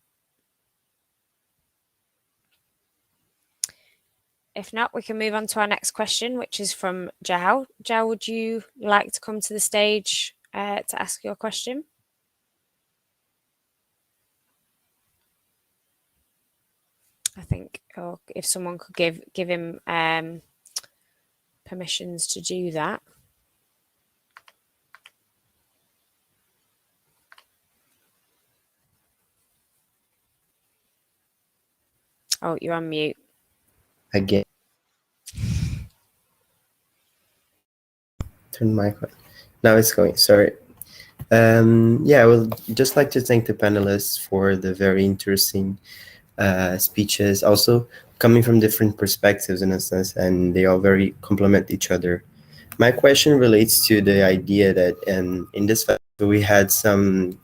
If not, we can move on to our next question, which is from Zhao. Zhao, would you like to come to the stage to ask your question? I think, or if someone could give him permissions to do that. Oh, you're on mute. Again. Turn my mic on. Now it's going, sorry. Yeah, I would just like to thank the panelists for the very interesting speeches, also coming from different perspectives in a sense, and they all very complement each other. My question relates to the idea that in this festival we had some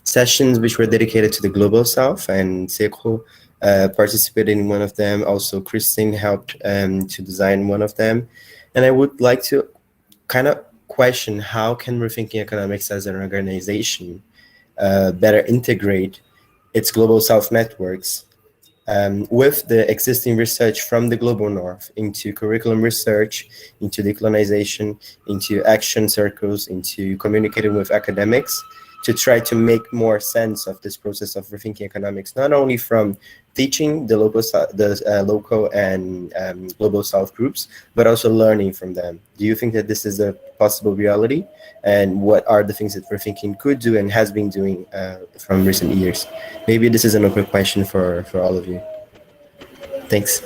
sessions which were dedicated to the Global South, and Tshego participated in one of them. Also, Kristin helped to design one of them. And I would like to kind of question, how can Rethinking Economics as an organization better integrate its Global South networks with the existing research from the Global North into curriculum research, into decolonization, into action circles, into communicating with academics, to try to make more sense of this process of rethinking economics, not only from teaching the local and global South groups, but also learning from them. Do you think that this is a possible reality? And what are the things that Rethinking could do and has been doing from recent years? Maybe this is an open question for all of you. Thanks.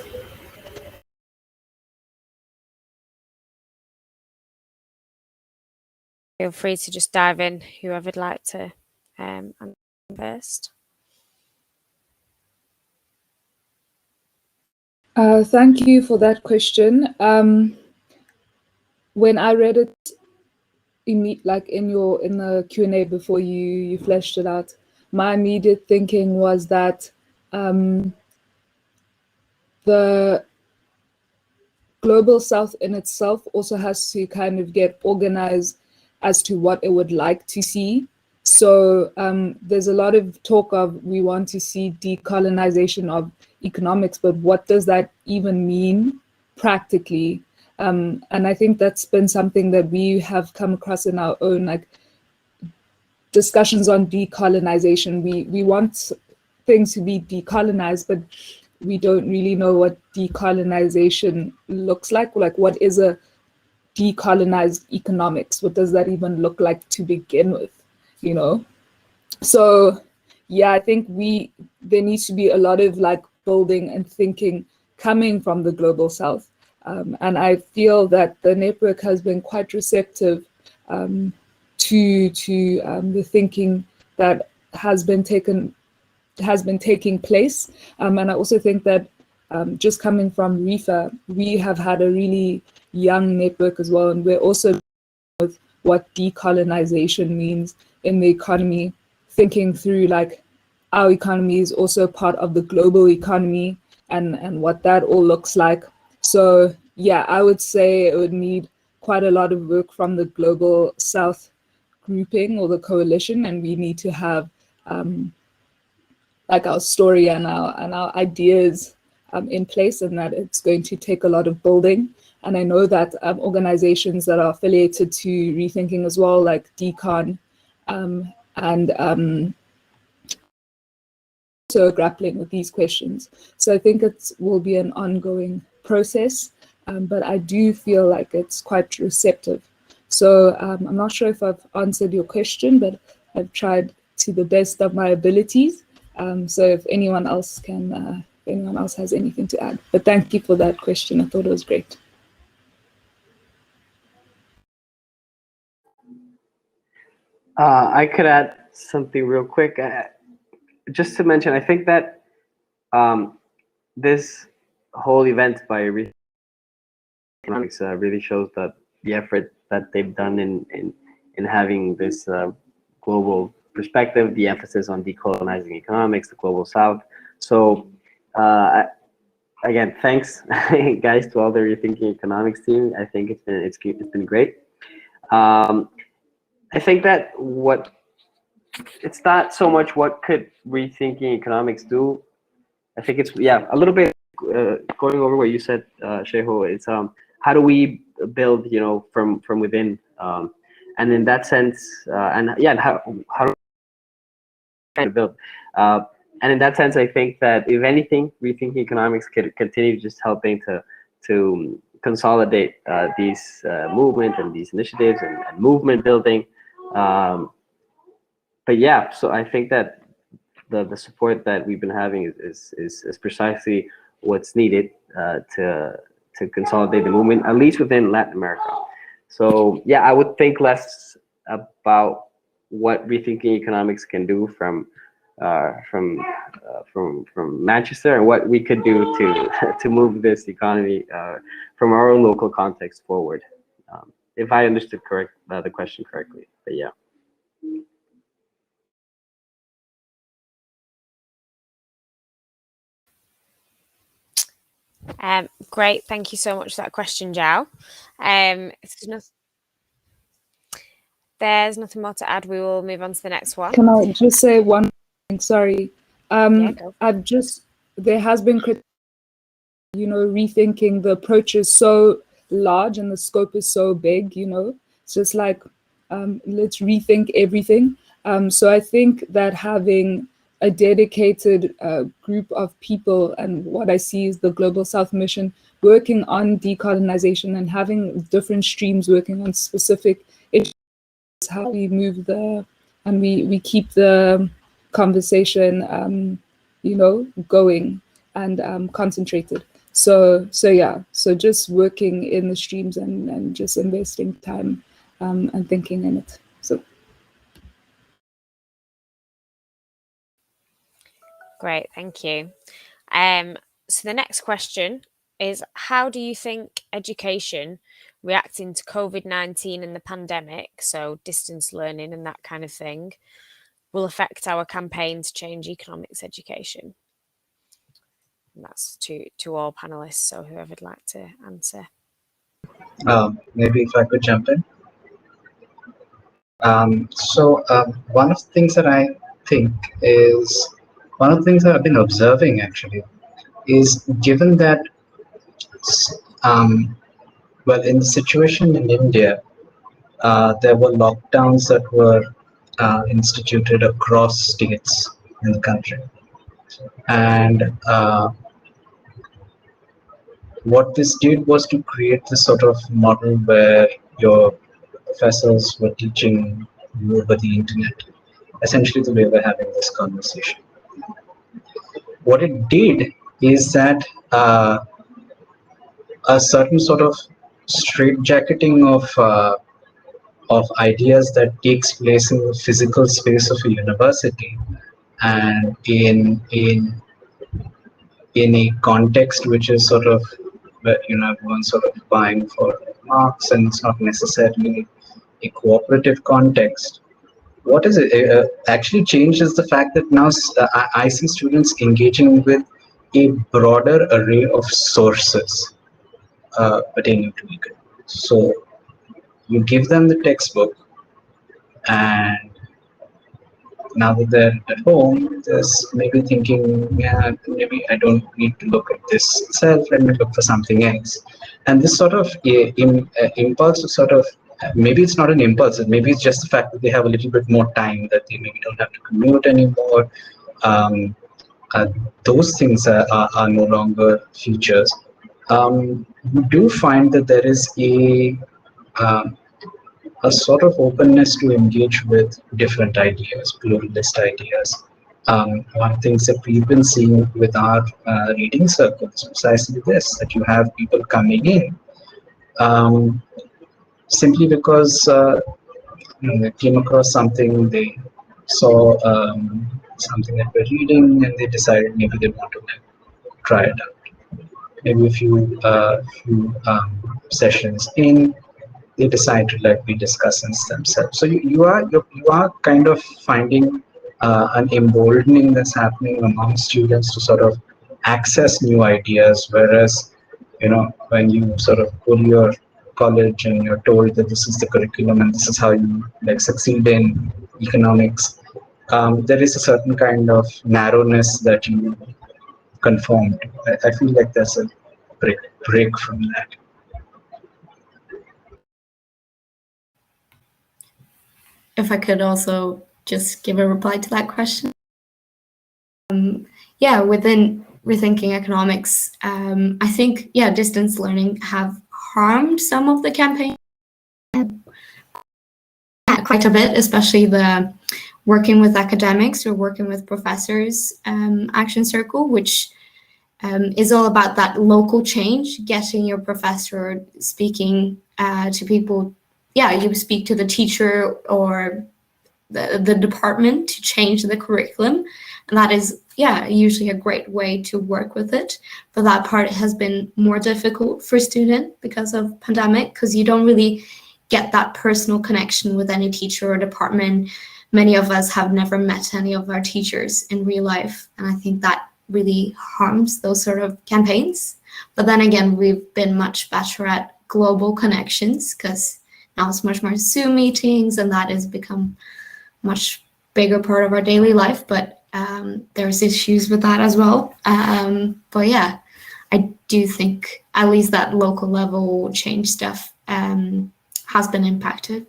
Feel free to just dive in, whoever'd like to first. Thank you for that question. When I read it, in the Q&A before you fleshed it out, my immediate thinking was that the Global South in itself also has to kind of get organized as to what it would like to see. So there's a lot of talk of we want to see decolonization of economics, but what does that even mean practically? And I think that's been something that we have come across in our own discussions on decolonization. We want things to be decolonized, but we don't really know what decolonization looks like. Like, what is a decolonized economics? What does that even look like to begin with? So yeah, I think there needs to be a lot of building and thinking coming from the Global South. And I feel that the network has been quite receptive to the thinking that has been taking place. And I also think that just coming from REFA, we have had a really young network as well, and we're also with what decolonization means in the economy, thinking through our economy is also part of the global economy and what that all looks like. So yeah, I would say it would need quite a lot of work from the Global South grouping or the coalition, and we need to have our story and our ideas in place, and that it's going to take a lot of building. And I know that organizations that are affiliated to Rethinking as well, like Decon, and also grappling with these questions. So I think it will be an ongoing process, but I do feel like it's quite receptive. So I'm not sure if I've answered your question, but I've tried to the best of my abilities. So if anyone else has anything to add, but thank you for that question. I thought it was great. I could add something real quick. Just to mention, I think that this whole event by Rethinking Economics really shows that the effort that they've done in having this global perspective, the emphasis on decolonizing economics, the Global South. So again, thanks guys to all the Rethinking Economics team. I think it's been great. I think that it's not so much what could Rethinking Economics do. I think it's a little bit going over what you said, Tshego. It's how do we build from within, and in that sense, how do we build, and in that sense, I think that if anything, Rethinking Economics could continue just helping to consolidate these movement and these initiatives and movement building. But yeah, so I think that the support that we've been having is precisely what's needed to consolidate the movement, at least within Latin America. So yeah, I would think less about what Rethinking Economics can do from Manchester and what we could do to move this economy from our own local context forward. If I understood the question correctly, but yeah. Great, thank you so much for that question, Zhao. There's nothing more to add. We will move on to the next one. Can I just say one thing? Sorry. Go. There has been rethinking. The approach is so large and the scope is so big, it's just let's rethink everything. So I think that having a dedicated group of people, and what I see is the Global South Mission, working on decolonization and having different streams working on specific issues, how we move and we keep the conversation, going and concentrated. So just working in the streams and just investing time and thinking in it. So. Great, thank you. So the next question is, how do you think education reacting to COVID-19 and the pandemic, so distance learning and that kind of thing, will affect our campaign to change economics education? And that's to all panelists, so whoever'd like to answer. Maybe if I could jump in. One of the things that I think is, one of the things that I've been observing actually is, given that, well, in the situation in India, there were lockdowns that were instituted across states in the country. And what this did was to create this sort of model where your professors were teaching you over the internet, essentially the way we're having this conversation. What it did is that a certain sort of straitjacketing of ideas that takes place in the physical space of a university and in a context which is sort of, everyone's sort of vying for marks, and it's not necessarily a cooperative context. What is it actually changed is the fact that now I see students engaging with a broader array of sources pertaining to economics. So you give them the textbook, and now that they're at home, there's maybe thinking, yeah, maybe I don't need to look at this itself, let me look for something else. And this sort of impulse of sort of, maybe it's not an impulse, maybe it's just the fact that they have a little bit more time, that they maybe don't have to commute anymore. Those things are no longer features. We do find that there is a sort of openness to engage with different ideas, pluralist ideas. One of the things that we've been seeing with our reading circles is precisely this, that you have people coming in simply because they came across something, they saw something that we're reading, and they decided maybe they want to try it out. Maybe a few sessions in, they decide to be discussing themselves. So you are kind of finding an emboldening that's happening among students to sort of access new ideas, whereas when you sort of go to your college and you're told that this is the curriculum and this is how you succeed in economics, there is a certain kind of narrowness that you conform to. I feel like there's a break from that. If I could also just give a reply to that question. Within Rethinking Economics, I think, distance learning have harmed some of the campaign quite a bit, especially the working with academics or working with professors action circle, which is all about that local change, getting your professor speaking to people. You speak to the teacher or the department to change the curriculum, and that is usually a great way to work with it. But that part has been more difficult for students because of pandemic, because you don't really get that personal connection with any teacher or department. Many of us have never met any of our teachers in real life, and I think that really harms those sort of campaigns. But then again, we've been much better at global connections, because now it's much more Zoom meetings, and that has become much bigger part of our daily life. But there's issues with that as well. But I do think at least that local level change stuff has been impacted.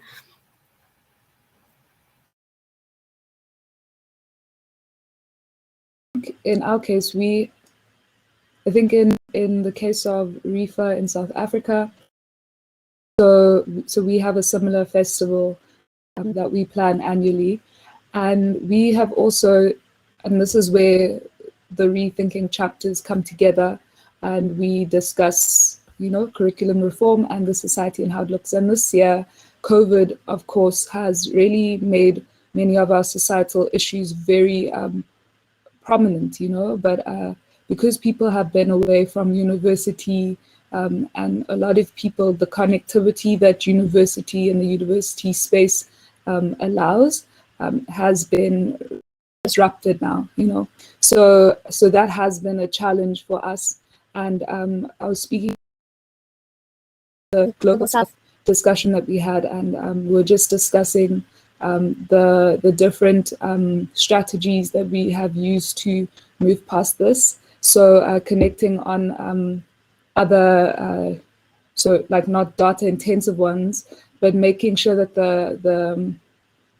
think in our case, I think in the case of RIFA in South Africa, so we have a similar festival that we plan annually, and we have also, and this is where the Rethinking chapters come together, and we discuss, curriculum reform and the society and how it looks. And this year, COVID, of course, has really made many of our societal issues very prominent, but because people have been away from university, and a lot of people, the connectivity that university and the university space allows has been disrupted now, so that has been a challenge for us. And I was speaking the Global South discussion that we had, and we're just discussing the different strategies that we have used to move past this. So connecting on other, so like not data intensive ones, but making sure that the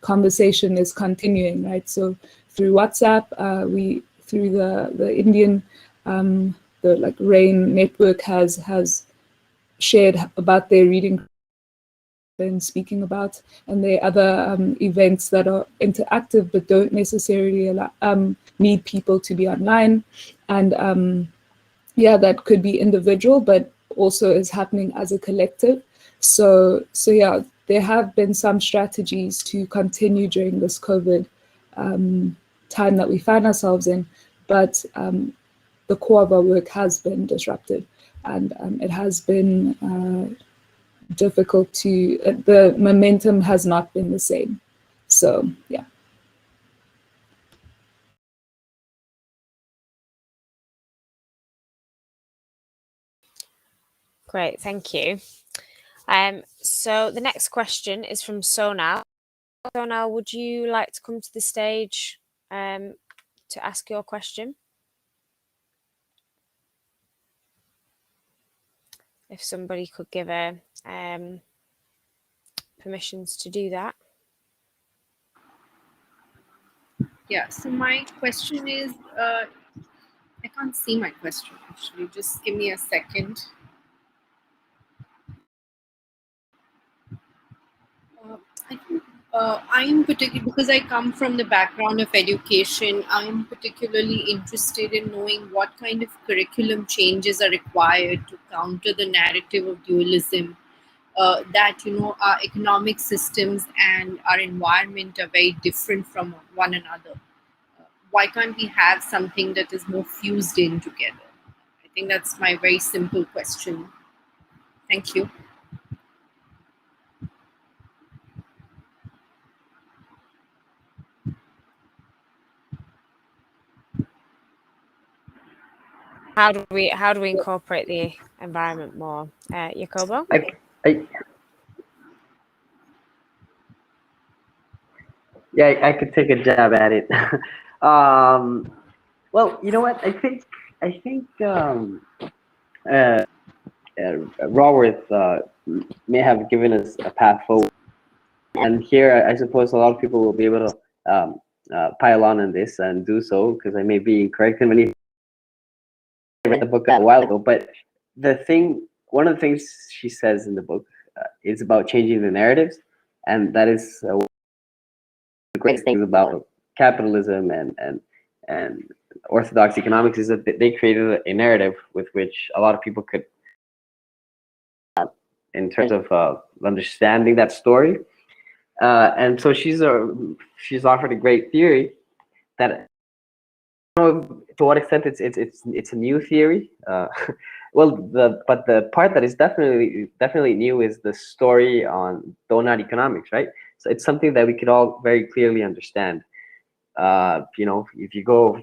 conversation is continuing, right? So through WhatsApp, through the Indian, the like RAIN network has shared about their reading been speaking about, and there are other events that are interactive but don't necessarily need people to be online, and that could be individual but also is happening as a collective. So yeah, there have been some strategies to continue during this COVID time that we find ourselves in, but the core of our work has been disrupted, and it has been difficult to, the momentum has not been the same. So yeah. Great, thank you. So the next question is from Sonal. Sonal, would you like to come to the stage to ask your question? If somebody could give her permissions to do that. Yeah, so my question is, I can't see my question actually, just give me a second. I think I am particularly, because I come from the background of education, I am particularly interested in knowing what kind of curriculum changes are required to counter the narrative of dualism, that our economic systems and our environment are very different from one another. Why can't we have something that is more fused in together? I think that's my very simple question. Thank you. How do we incorporate the environment more, Jacobo? I could take a jab at it. Well, you know what? I think Raworth may have given us a path forward, and here I suppose a lot of people will be able to pile on this and do so, because I may be incorrect in many. I read the book a while ago, but one of the things she says in the book is about changing the narratives, and that is the great thing about capitalism and orthodox economics, is that they created a narrative with which a lot of people could, in terms of understanding that story, and so she's offered a great theory that, I don't know to what extent it's a new theory. Well, but the part that is definitely new is the story on donut economics, right? So it's something that we could all very clearly understand. If you go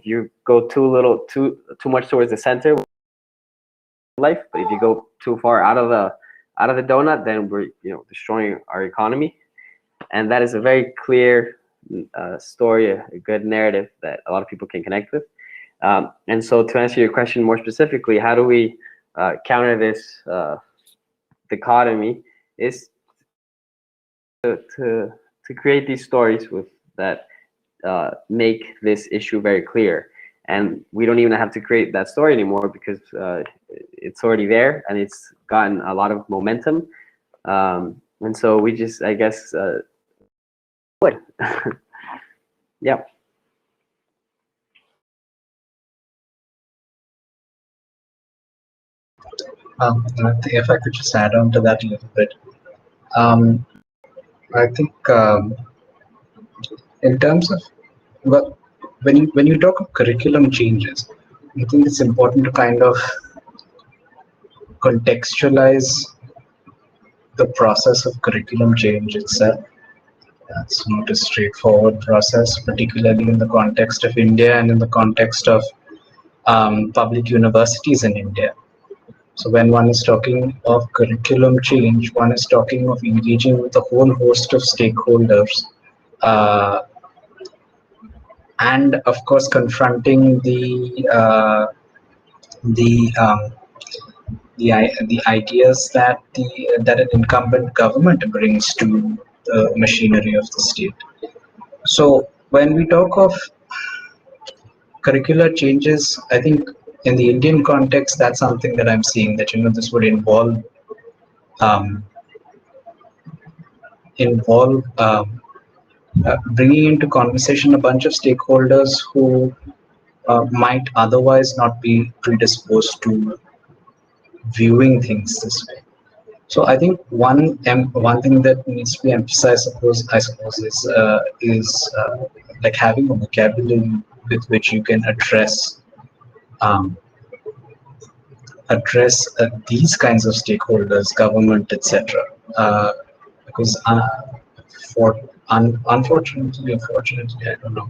too much towards the center of life, but if you go too far out of the donut, then we're destroying our economy. And that is a very clear story, a good narrative that a lot of people can connect with. And so, to answer your question more specifically, how do we counter this dichotomy? Is to create these stories that make this issue very clear. and we don't even have to create that story anymore because it's already there and it's gotten a lot of momentum. And so we just, I guess, would. Yeah. I think if I could just add on to that a little bit, I think in terms of, well, when you talk of curriculum changes, I think it's important to kind of contextualize the process of curriculum change itself. It's not a straightforward process, particularly in the context of India and in the context of public universities in India. So when one is talking of curriculum change, one is talking of engaging with a whole host of stakeholders, and of course confronting the ideas that an incumbent government brings to the machinery of the state. So when we talk of curricular changes, I think in the Indian context, that's something that I'm seeing, that this would involve bringing into conversation a bunch of stakeholders who might otherwise not be predisposed to viewing things this way. So I think one thing that needs to be emphasized, I suppose, is like having a vocabulary with which you can address these kinds of stakeholders, government, etc. Because unfortunately, I don't know,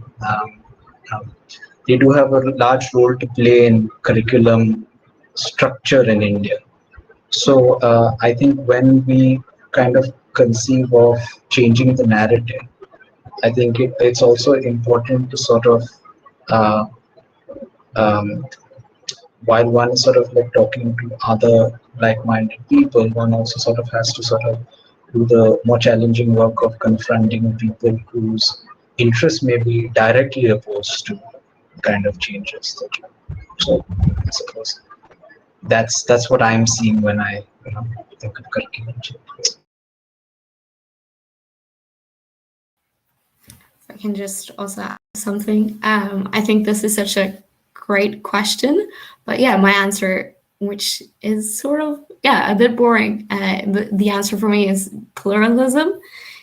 they do have a large role to play in curriculum structure in India. So I think when we kind of conceive of changing the narrative, I think it's also important to sort of, while one is sort of like talking to other like-minded people, one also sort of has to sort of do the more challenging work of confronting people whose interests may be directly opposed to kind of changes. So I suppose that's what I'm seeing when I think of curriculum changes. If I can just also add something. I think this is such a great question, but yeah, my answer, which is sort of, a bit boring. The answer for me is pluralism,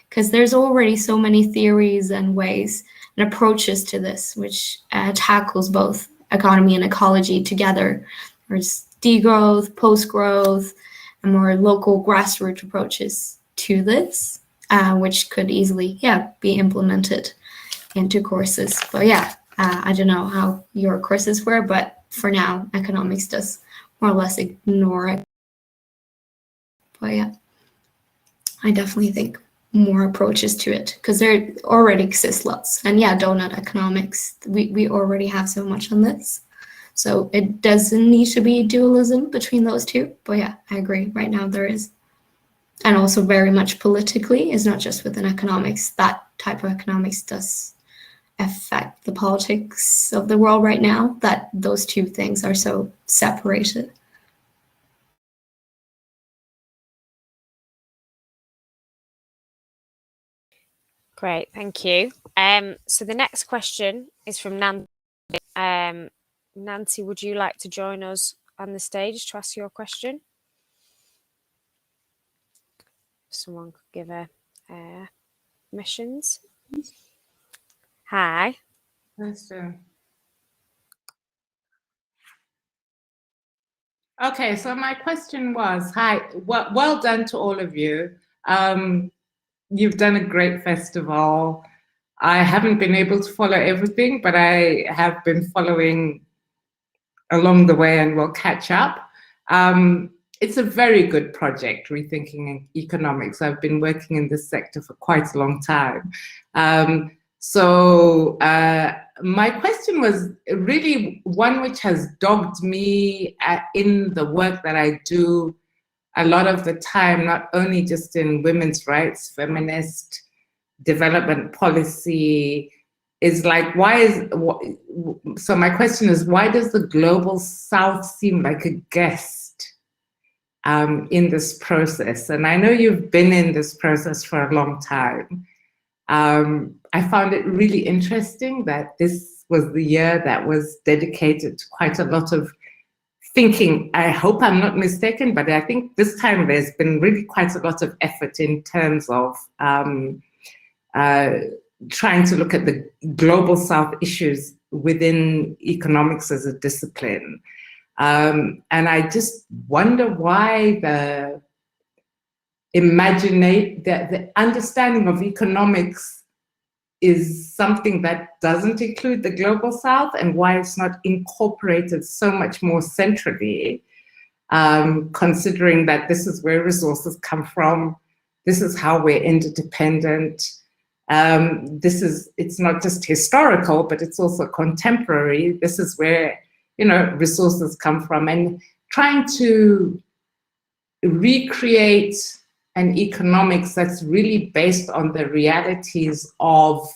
because there's already so many theories and ways and approaches to this, which tackles both economy and ecology together. There's degrowth, post-growth, and more local grassroots approaches to this, which could easily, be implemented into courses. But I don't know how your courses were, but for now, economics does more or less ignore it. But I definitely think more approaches to it, because there already exists lots. And donut economics, we already have so much on this. So it doesn't need to be dualism between those two. But I agree, right now there is. And also very much politically, it's not just within economics. That type of economics does affect the politics of the world right now, that those two things are so separated. Great, thank you. So the next question is from Nancy. Nancy, would you like to join us on the stage to ask your question? Someone could give her permissions. Hi. Let's do. Okay, so my question was, hi, well done to all of you. You've done a great festival. I haven't been able to follow everything, but I have been following along the way and will catch up. It's a very good project, Rethinking Economics. I've been working in this sector for quite a long time. So my question was really one which has dogged me in the work that I do a lot of the time, not only just in women's rights, feminist development policy, is like, so my question is, why does the Global South seem like a guest in this process? And I know you've been in this process for a long time. I found it really interesting that this was the year that was dedicated to quite a lot of thinking. I hope I'm not mistaken, but I think this time there's been really quite a lot of effort in terms of trying to look at the Global South issues within economics as a discipline. And I just wonder why the understanding of economics is something that doesn't include the Global South, and why it's not incorporated so much more centrally, considering that this is where resources come from, this is how we're interdependent. It's not just historical, but it's also contemporary. This is where, resources come from, and trying to recreate an economics that's really based on the realities of,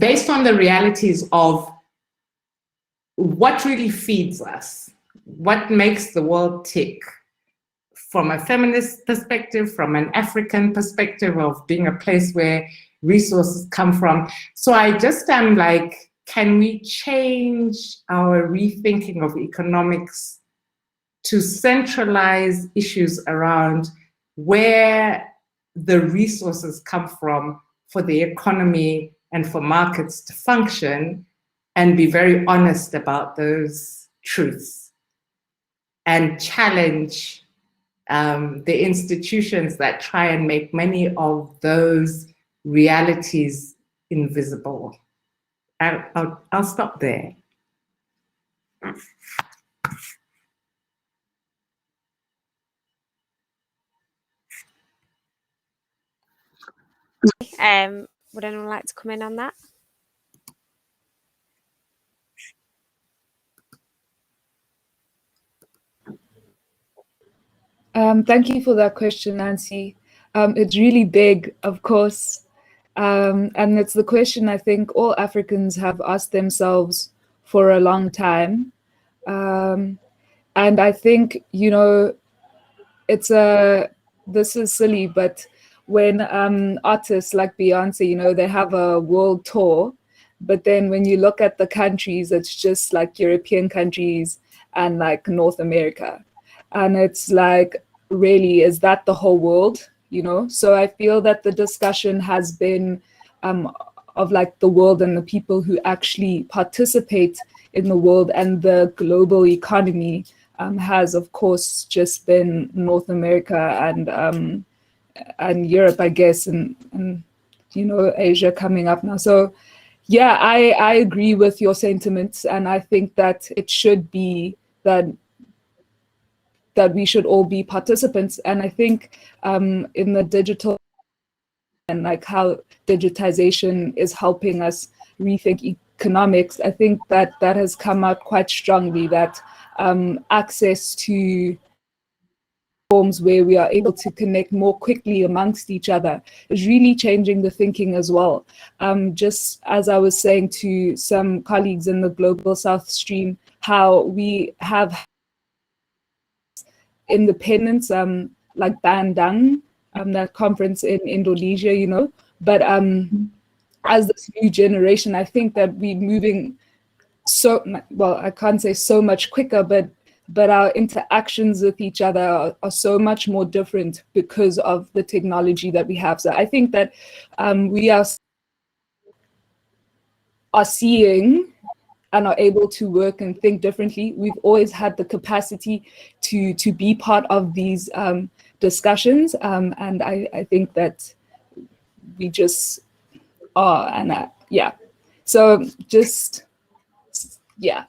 based on the realities of what really feeds us, what makes the world tick, from a feminist perspective, from an African perspective of being a place where resources come from. So I just am like, can we change our rethinking of economics to centralize issues around where the resources come from for the economy and for markets to function, and be very honest about those truths and challenge the institutions that try and make many of those realities invisible. I'll stop there. Would anyone like to come in on that? Thank you for that question, Nancy. It's really big, of course. And it's the question I think all Africans have asked themselves for a long time. And I think, this is silly, but when artists like Beyonce, they have a world tour, but then when you look at the countries, it's just like European countries and like North America. And it's like, really, is that the whole world? So I feel that the discussion has been of like the world and the people who actually participate in the world, and the global economy has, of course, just been North America and Europe, I guess, and Asia coming up now. So yeah, I agree with your sentiments, and I think that it should be that we should all be participants. And I think in the digital and like how digitization is helping us rethink economics, I think that has come out quite strongly, that access to forms where we are able to connect more quickly amongst each other is really changing the thinking as well. Just as I was saying to some colleagues in the Global South stream, how we have independence, like Bandung, that conference in Indonesia, but as this new generation, I think that we're moving I can't say so much quicker, but our interactions with each other are so much more different because of the technology that we have. So I think that we are seeing and are able to work and think differently. We've always had the capacity to be part of these discussions, and I think that we just are, and yeah. So just, yeah.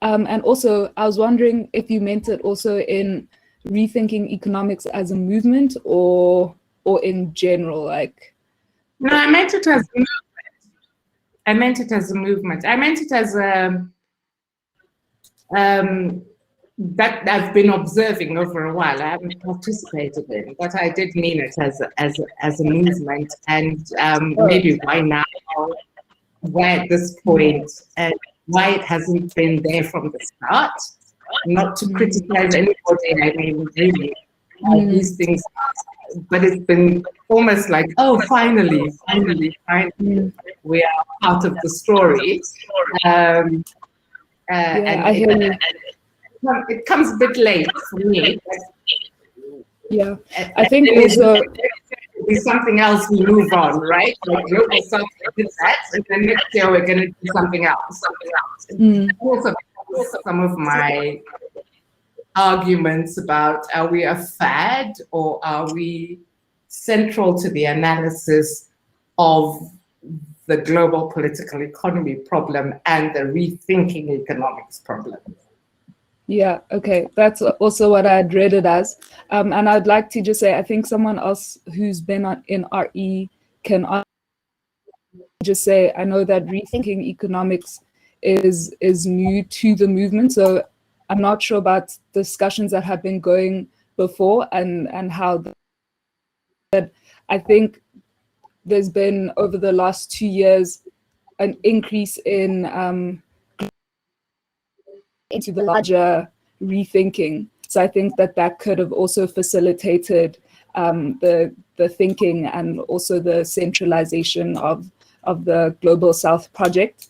And also, I was wondering if you meant it also in rethinking economics as a movement, or in general, like. No, I meant it as a movement. I meant it as that I've been observing over a while. I haven't participated in, but I did mean it as a movement, and maybe why now, why at this point, and why it hasn't been there from the start. Not to criticize anybody, I mean, really, these things, but it's been almost like, oh, finally, we are part of the story. And I hear you. It comes a bit late for me. Yeah, I think also be something else. We move on, right? Like global South did that, and then next year we're going to do something else. Also, some of my arguments about are we a fad or are we central to the analysis of the global political economy problem and the rethinking economics problem. Yeah, okay. That's also what I had read it as. And I'd like to just say, I think someone else who's been in RE can just say, I know that rethinking economics is new to the movement. So I'm not sure about discussions that have been going before and how, but I think there's been over the last 2 years an increase in into the larger rethinking. So I think that could have also facilitated the thinking and also the centralization of the Global South project.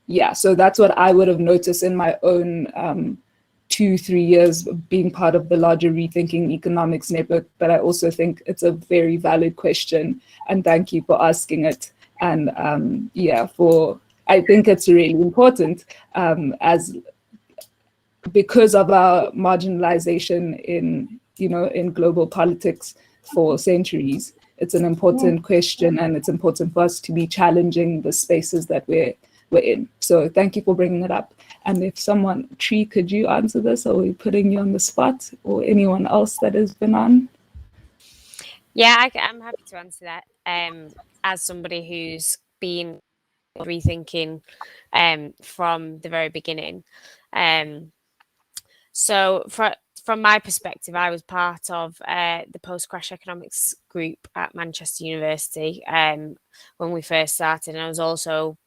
Yeah, so that's what I would have noticed in my own 2-3 years being part of the larger Rethinking Economics network. But I also think it's a very valid question, and thank you for asking it. And yeah, I think it's really important as because of our marginalization in global politics for centuries. It's an important question, and it's important for us to be challenging the spaces that we're in. So thank you for bringing it up. And if someone, Tree, could you answer this? Or are we putting you on the spot, or anyone else that has been on? Yeah, I'm happy to answer that. As somebody who's been rethinking from the very beginning. So from my perspective, I was part of the post-crash economics group at Manchester University when we first started. And I was also,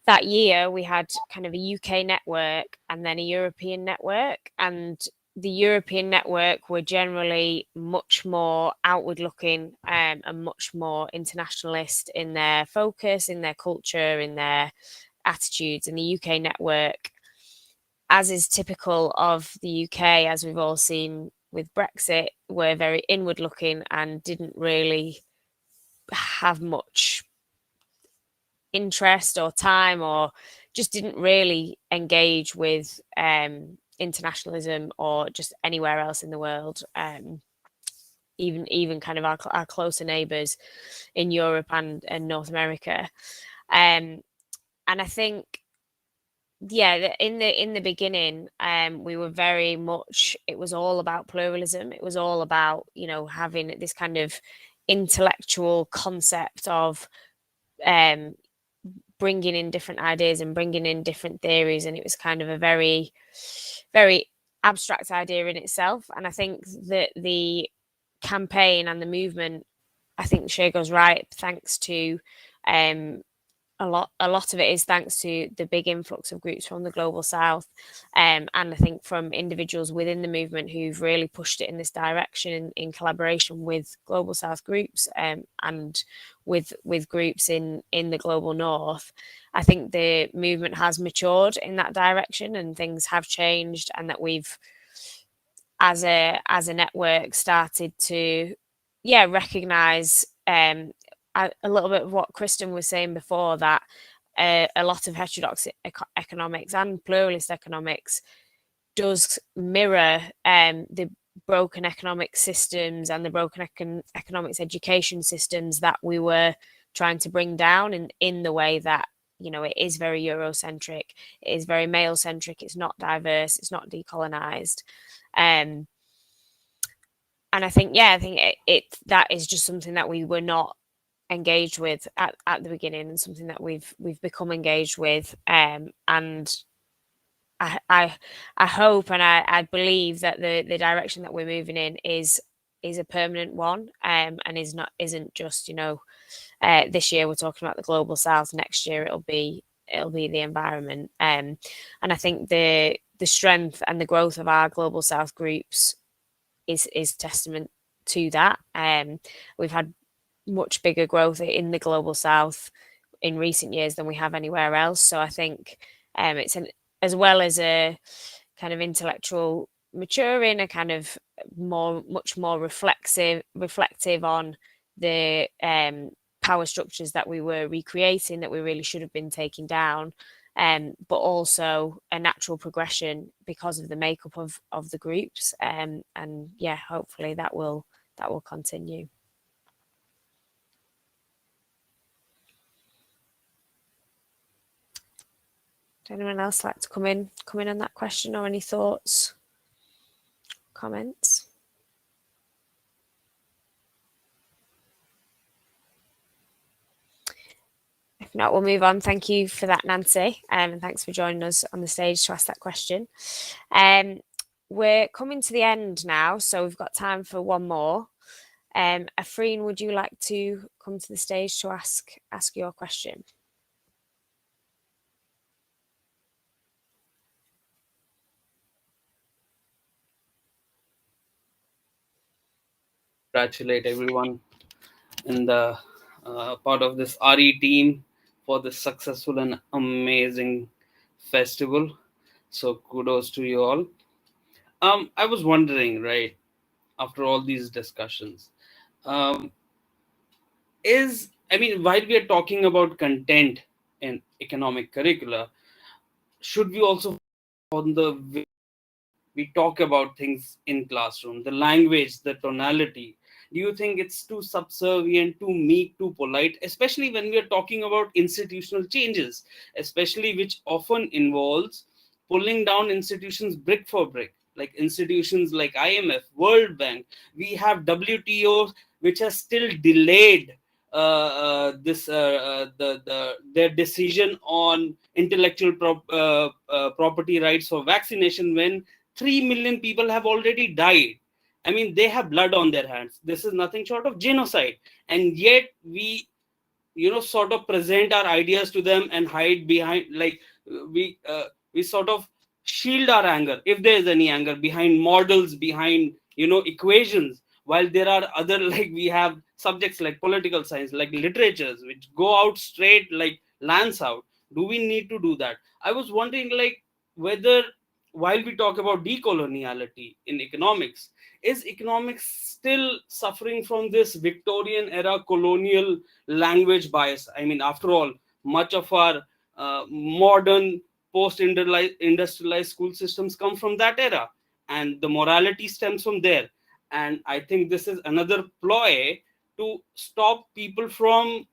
that year, we had kind of a UK network and then a European network. And the European network were generally much more outward looking and much more internationalist in their focus, in their culture, in their attitudes. And the UK network, as is typical of the UK, as we've all seen with Brexit, were very inward looking and didn't really have much interest or time, or just didn't really engage with internationalism or just anywhere else in the world, even kind of our closer neighbours in Europe and North America. And I think, yeah, in the beginning, we were very much, it was all about pluralism. It was all about, having this kind of intellectual concept of bringing in different ideas and bringing in different theories. And it was kind of a very, very abstract idea in itself. And I think that the campaign and the movement, I think Tshego's right, thanks to a lot of it is thanks to the big influx of groups from the Global South, and I think from individuals within the movement who've really pushed it in this direction in collaboration with Global South groups and with groups in the Global North. I think the movement has matured in that direction and things have changed, and that we've, as a network, started to recognise a little bit of what Kristen was saying before, that a lot of heterodox economics and pluralist economics does mirror the broken economic systems and the broken economics education systems that we were trying to bring down in the way that, it is very Eurocentric, it is very male-centric, it's not diverse, it's not decolonized. And I think, that is just something that we were not engaged with at the beginning, and something that we've become engaged with, and I hope and I believe that the direction that we're moving in is a permanent one, and isn't just, you know, this year we're talking about the global south, next year it'll be the environment, and I think the strength and the growth of our global south groups is testament to that. We've had much bigger growth in the global south in recent years than we have anywhere else, so I think it's as well as a kind of intellectual maturing, a kind of much more reflective on the power structures that we were recreating, that we really should have been taking down, but also a natural progression because of the makeup of the groups, and yeah, hopefully that will continue. Would anyone else like to come in on that question, or any thoughts, comments? If not, we'll move on. Thank you for that, Nancy, and thanks for joining us on the stage to ask that question. We're coming to the end now, so we've got time for one more. Afreen, would you like to come to the stage to ask your question? Congratulate everyone in the part of this RE team for this successful and amazing festival. So kudos to you all. I was wondering, right, after all these discussions, while we are talking about content in economic curricula, should we also on the way we talk about things in classroom, the language, the tonality? Do you think it's too subservient, too meek, too polite, especially when we are talking about institutional changes, especially which often involves pulling down institutions brick for brick, like institutions like IMF, World Bank? We have WTO, which has still delayed their decision on intellectual property rights for vaccination when 3 million people have already died. I mean, they have blood on their hands. This is nothing short of genocide. And yet we, sort of present our ideas to them and hide behind, like we sort of shield our anger, if there is any anger, behind models, behind, equations, while there are other, like we have subjects like political science, like literatures, which go out straight, like lance out. Do we need to do that? I was wondering, like, whether while we talk about decoloniality in economics, is economics still suffering from this Victorian era colonial language bias? I mean, after all, much of our modern post-industrialized school systems come from that era, and the morality stems from there. And I think this is another ploy to stop people from,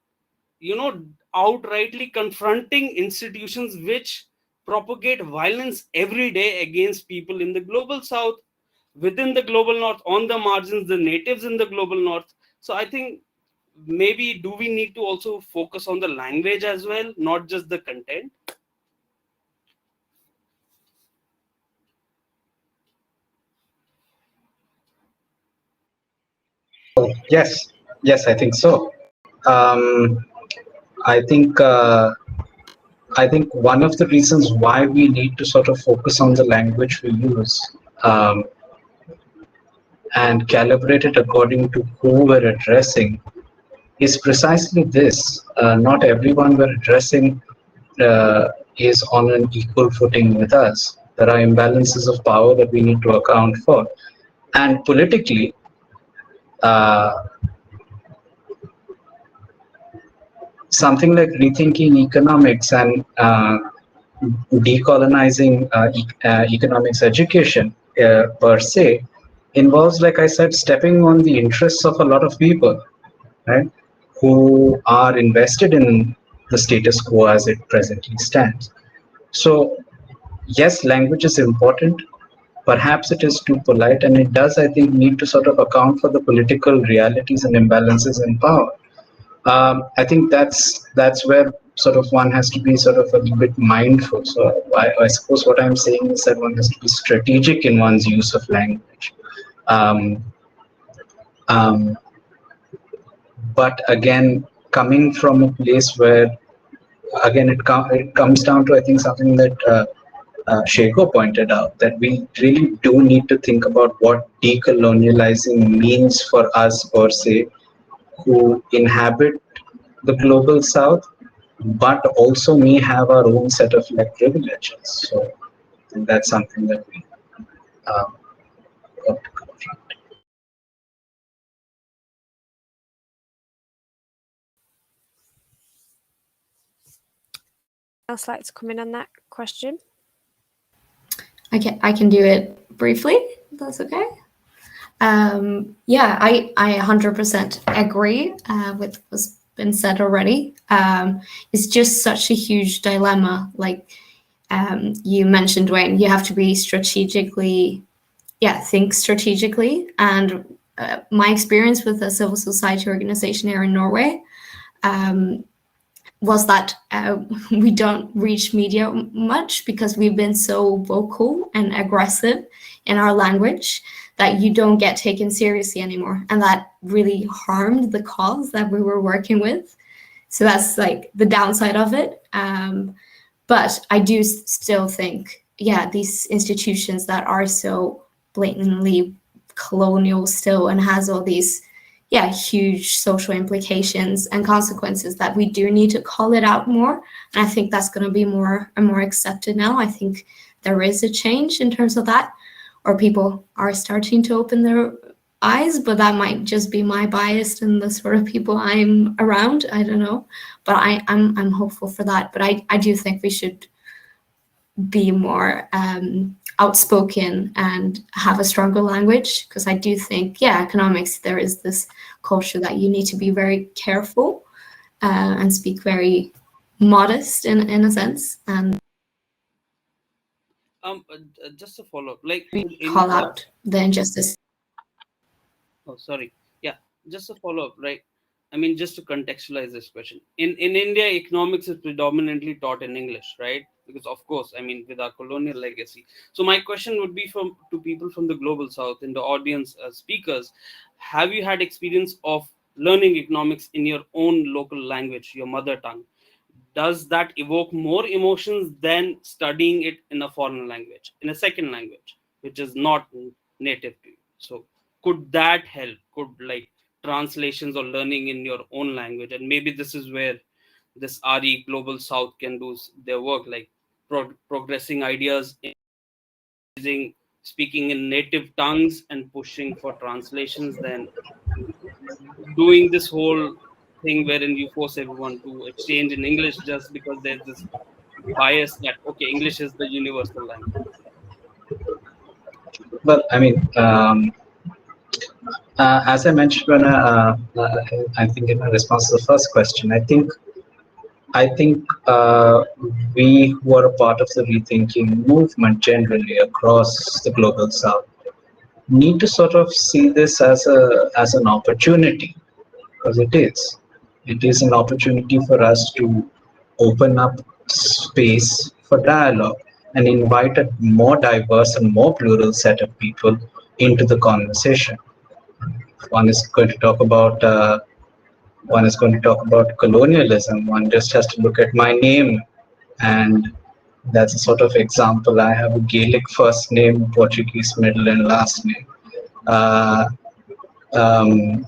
outrightly confronting institutions which propagate violence every day against people in the global south, within the global north, on the margins, the natives in the global north. So I think maybe do we need to also focus on the language as well, not just the content? Yes, I think so. I think one of the reasons why we need to sort of focus on the language we use, and calibrate it according to who we're addressing, is precisely this. Not everyone we're addressing is on an equal footing with us. There are imbalances of power that we need to account for. And politically, something like rethinking economics and decolonizing economics education per se involves, like I said, stepping on the interests of a lot of people, right, who are invested in the status quo as it presently stands. So yes, language is important. Perhaps it is too polite, and it does, I think, need to sort of account for the political realities and imbalances in power. I think that's where sort of one has to be sort of a little bit mindful. So I suppose what I'm saying is that one has to be strategic in one's use of language. Um, um, but again, coming from a place where, again, it comes down to, I think, something that Tshego pointed out, that we really do need to think about what decolonializing means for us, per se, who inhabit the global south, but also may have our own set of like privileges. So I think that's something that we got to confront. Else like to come in on that question? I can do it briefly, if that's okay. Yeah, I 100% agree with what's been said already. It's just such a huge dilemma. Like you mentioned, Dwayne, you have to be think strategically. And my experience with a civil society organization here in Norway was that we don't reach media much because we've been so vocal and aggressive in our language that you don't get taken seriously anymore. And that really harmed the cause that we were working with. So that's like the downside of it. But I do still think, these institutions that are so blatantly colonial still and has all these huge social implications and consequences, that we do need to call it out more. And I think that's going to be more and more accepted now. I think there is a change in terms of that, or people are starting to open their eyes, but that might just be my bias and the sort of people I'm around. I don't know, but I'm hopeful for that. But I do think we should be more outspoken and have a stronger language, because I do think, economics, there is this culture that you need to be very careful and speak very modest in a sense, and just to follow up, like call out the injustice. Oh, sorry. Yeah, just a follow up, right? I mean, just to contextualize this question, in India, economics is predominantly taught in English, right? Because of course, I mean, with our colonial legacy. So my question would be to people from the global south in the audience, speakers, have you had experience of learning economics in your own local language, your mother tongue? Does that evoke more emotions than studying it in a foreign language, in a second language, which is not native to you? So could that help? Could like translations or learning in your own language? And maybe this is where this RE Global South can do their work, like progressing ideas in using speaking in native tongues and pushing for translations, then doing this whole thing wherein you force everyone to exchange in English just because there's this bias that, okay, English is the universal language. Well, I mean, as I mentioned when I think in response to the first question, I think we who are a part of the rethinking movement generally across the global south need to sort of see this as an opportunity, because it is an opportunity for us to open up space for dialogue and invite a more diverse and more plural set of people into the conversation. One is going to talk about colonialism. One just has to look at my name, and that's a sort of example. I have a Gaelic first name, Portuguese middle and last name.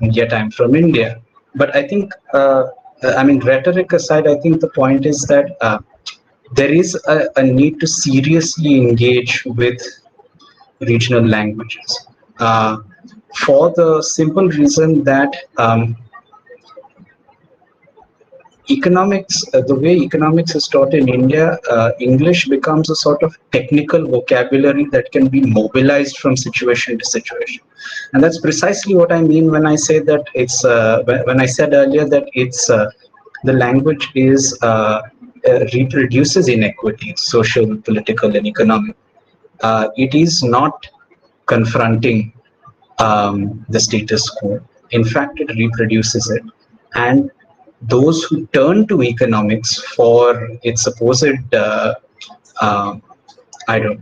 Yet I'm from India. But I think, I mean, rhetoric aside, I think the point is that there is a need to seriously engage with regional languages, for the simple reason that economics, the way economics is taught in India, English becomes a sort of technical vocabulary that can be mobilized from situation to situation. And that's precisely what I mean when I say that it's, when I said earlier that it's, the language is, reproduces inequities, social, political, and economic. It is not confronting the status quo. In fact, it reproduces it. And those who turn to economics for its supposed I don't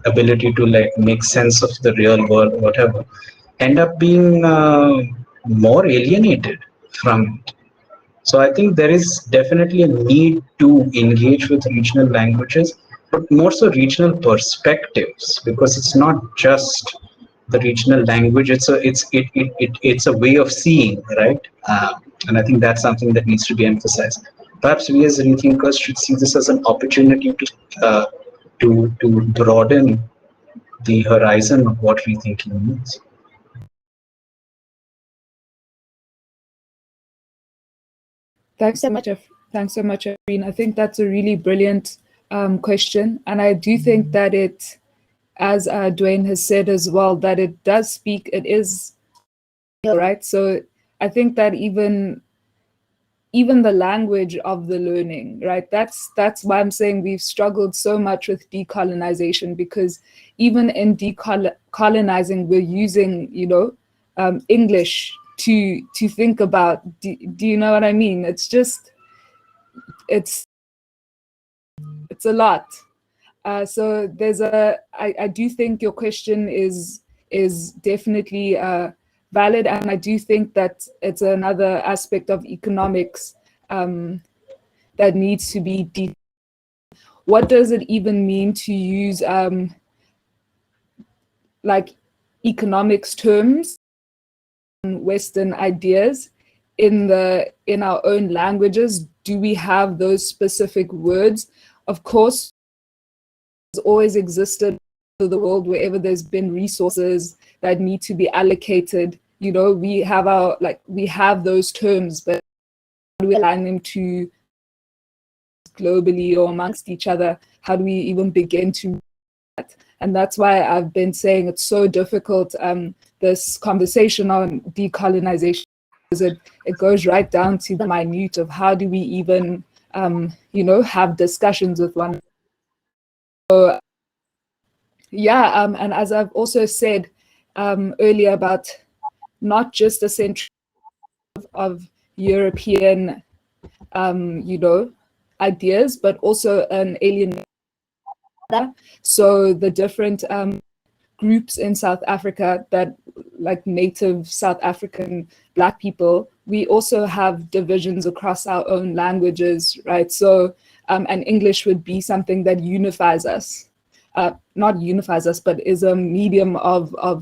ability to like make sense of the real world, whatever, end up being more alienated from it. So I think there is definitely a need to engage with regional languages, but more so regional perspectives, because it's not just the regional language. It's a way of seeing, right? And I think that's something that needs to be emphasized. Perhaps we as rethinkers should see this as an opportunity to broaden the horizon of what rethinking means. Thanks so much, Afreen. I think that's a really brilliant question. And I do think that it, as Dwayne has said as well, that it does speak, it is, right? So I think that even the language of the learning, right? That's why I'm saying we've struggled so much with decolonization, because even in decolonizing, we're using, English to think about. Do you know what I mean? It's just, it's a lot. So there's I do think your question is definitely valid, and I do think that it's another aspect of economics that needs to be what does it even mean to use like economics terms, Western ideas in our own languages? Do we have those specific words? Of course, it's always existed in the world. Wherever there's been resources that need to be allocated, we have those terms, but how do we align them to globally or amongst each other? How do we even begin to that? And that's why I've been saying it's so difficult, this conversation on decolonization, because it goes right down to the minute of how do we even have discussions with one. So yeah, and as I've also said earlier about not just a central of European ideas, but also an alien. So the different groups in South Africa, that like native South African Black people, we also have divisions across our own languages, right? So and English would be something that unifies us, not unifies us, but is a medium of a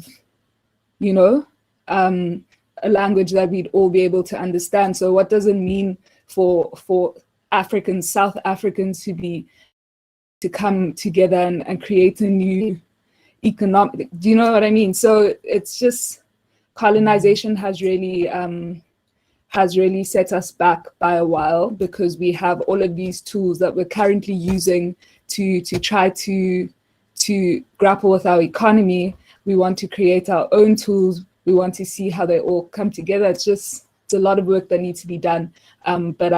language that we'd all be able to understand. So what does it mean for Africans, South Africans, to come together and create a new economic, do you know what I mean? So it's just, colonization has really set us back by a while, because we have all of these tools that we're currently using to try to grapple with our economy. We want to create our own tools. We want to see how they all come together. It's a lot of work that needs to be done. But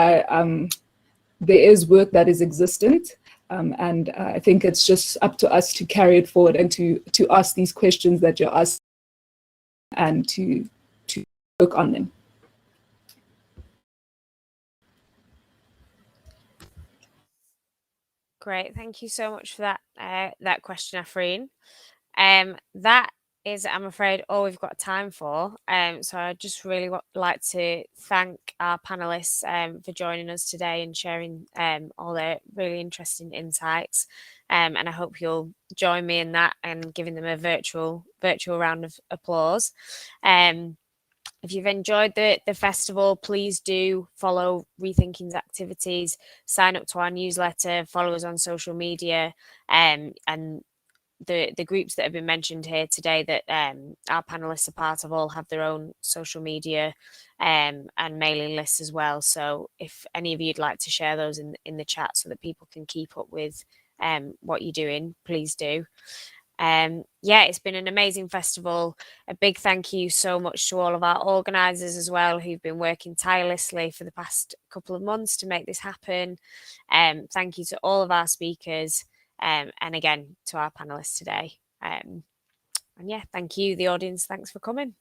there is work that is existent. And I think it's just up to us to carry it forward and to ask these questions that you're asking and to work on them. Great, thank you so much for that question, Afreen. That is, I'm afraid, all we've got time for. So I just really like to thank our panelists for joining us today and sharing all their really interesting insights. And I hope you'll join me in that and giving them a virtual round of applause. If you've enjoyed the festival, please do follow Rethinking's activities, sign up to our newsletter, follow us on social media, and the groups that have been mentioned here today that our panelists are part of all have their own social media and mailing lists as well. So if any of you'd like to share those in the chat so that people can keep up with what you're doing, please do. Yeah, it's been an amazing festival. A big thank you so much to all of our organisers as well, who've been working tirelessly for the past couple of months to make this happen. Thank you to all of our speakers, and again to our panelists today. And yeah, thank you, the audience. Thanks for coming.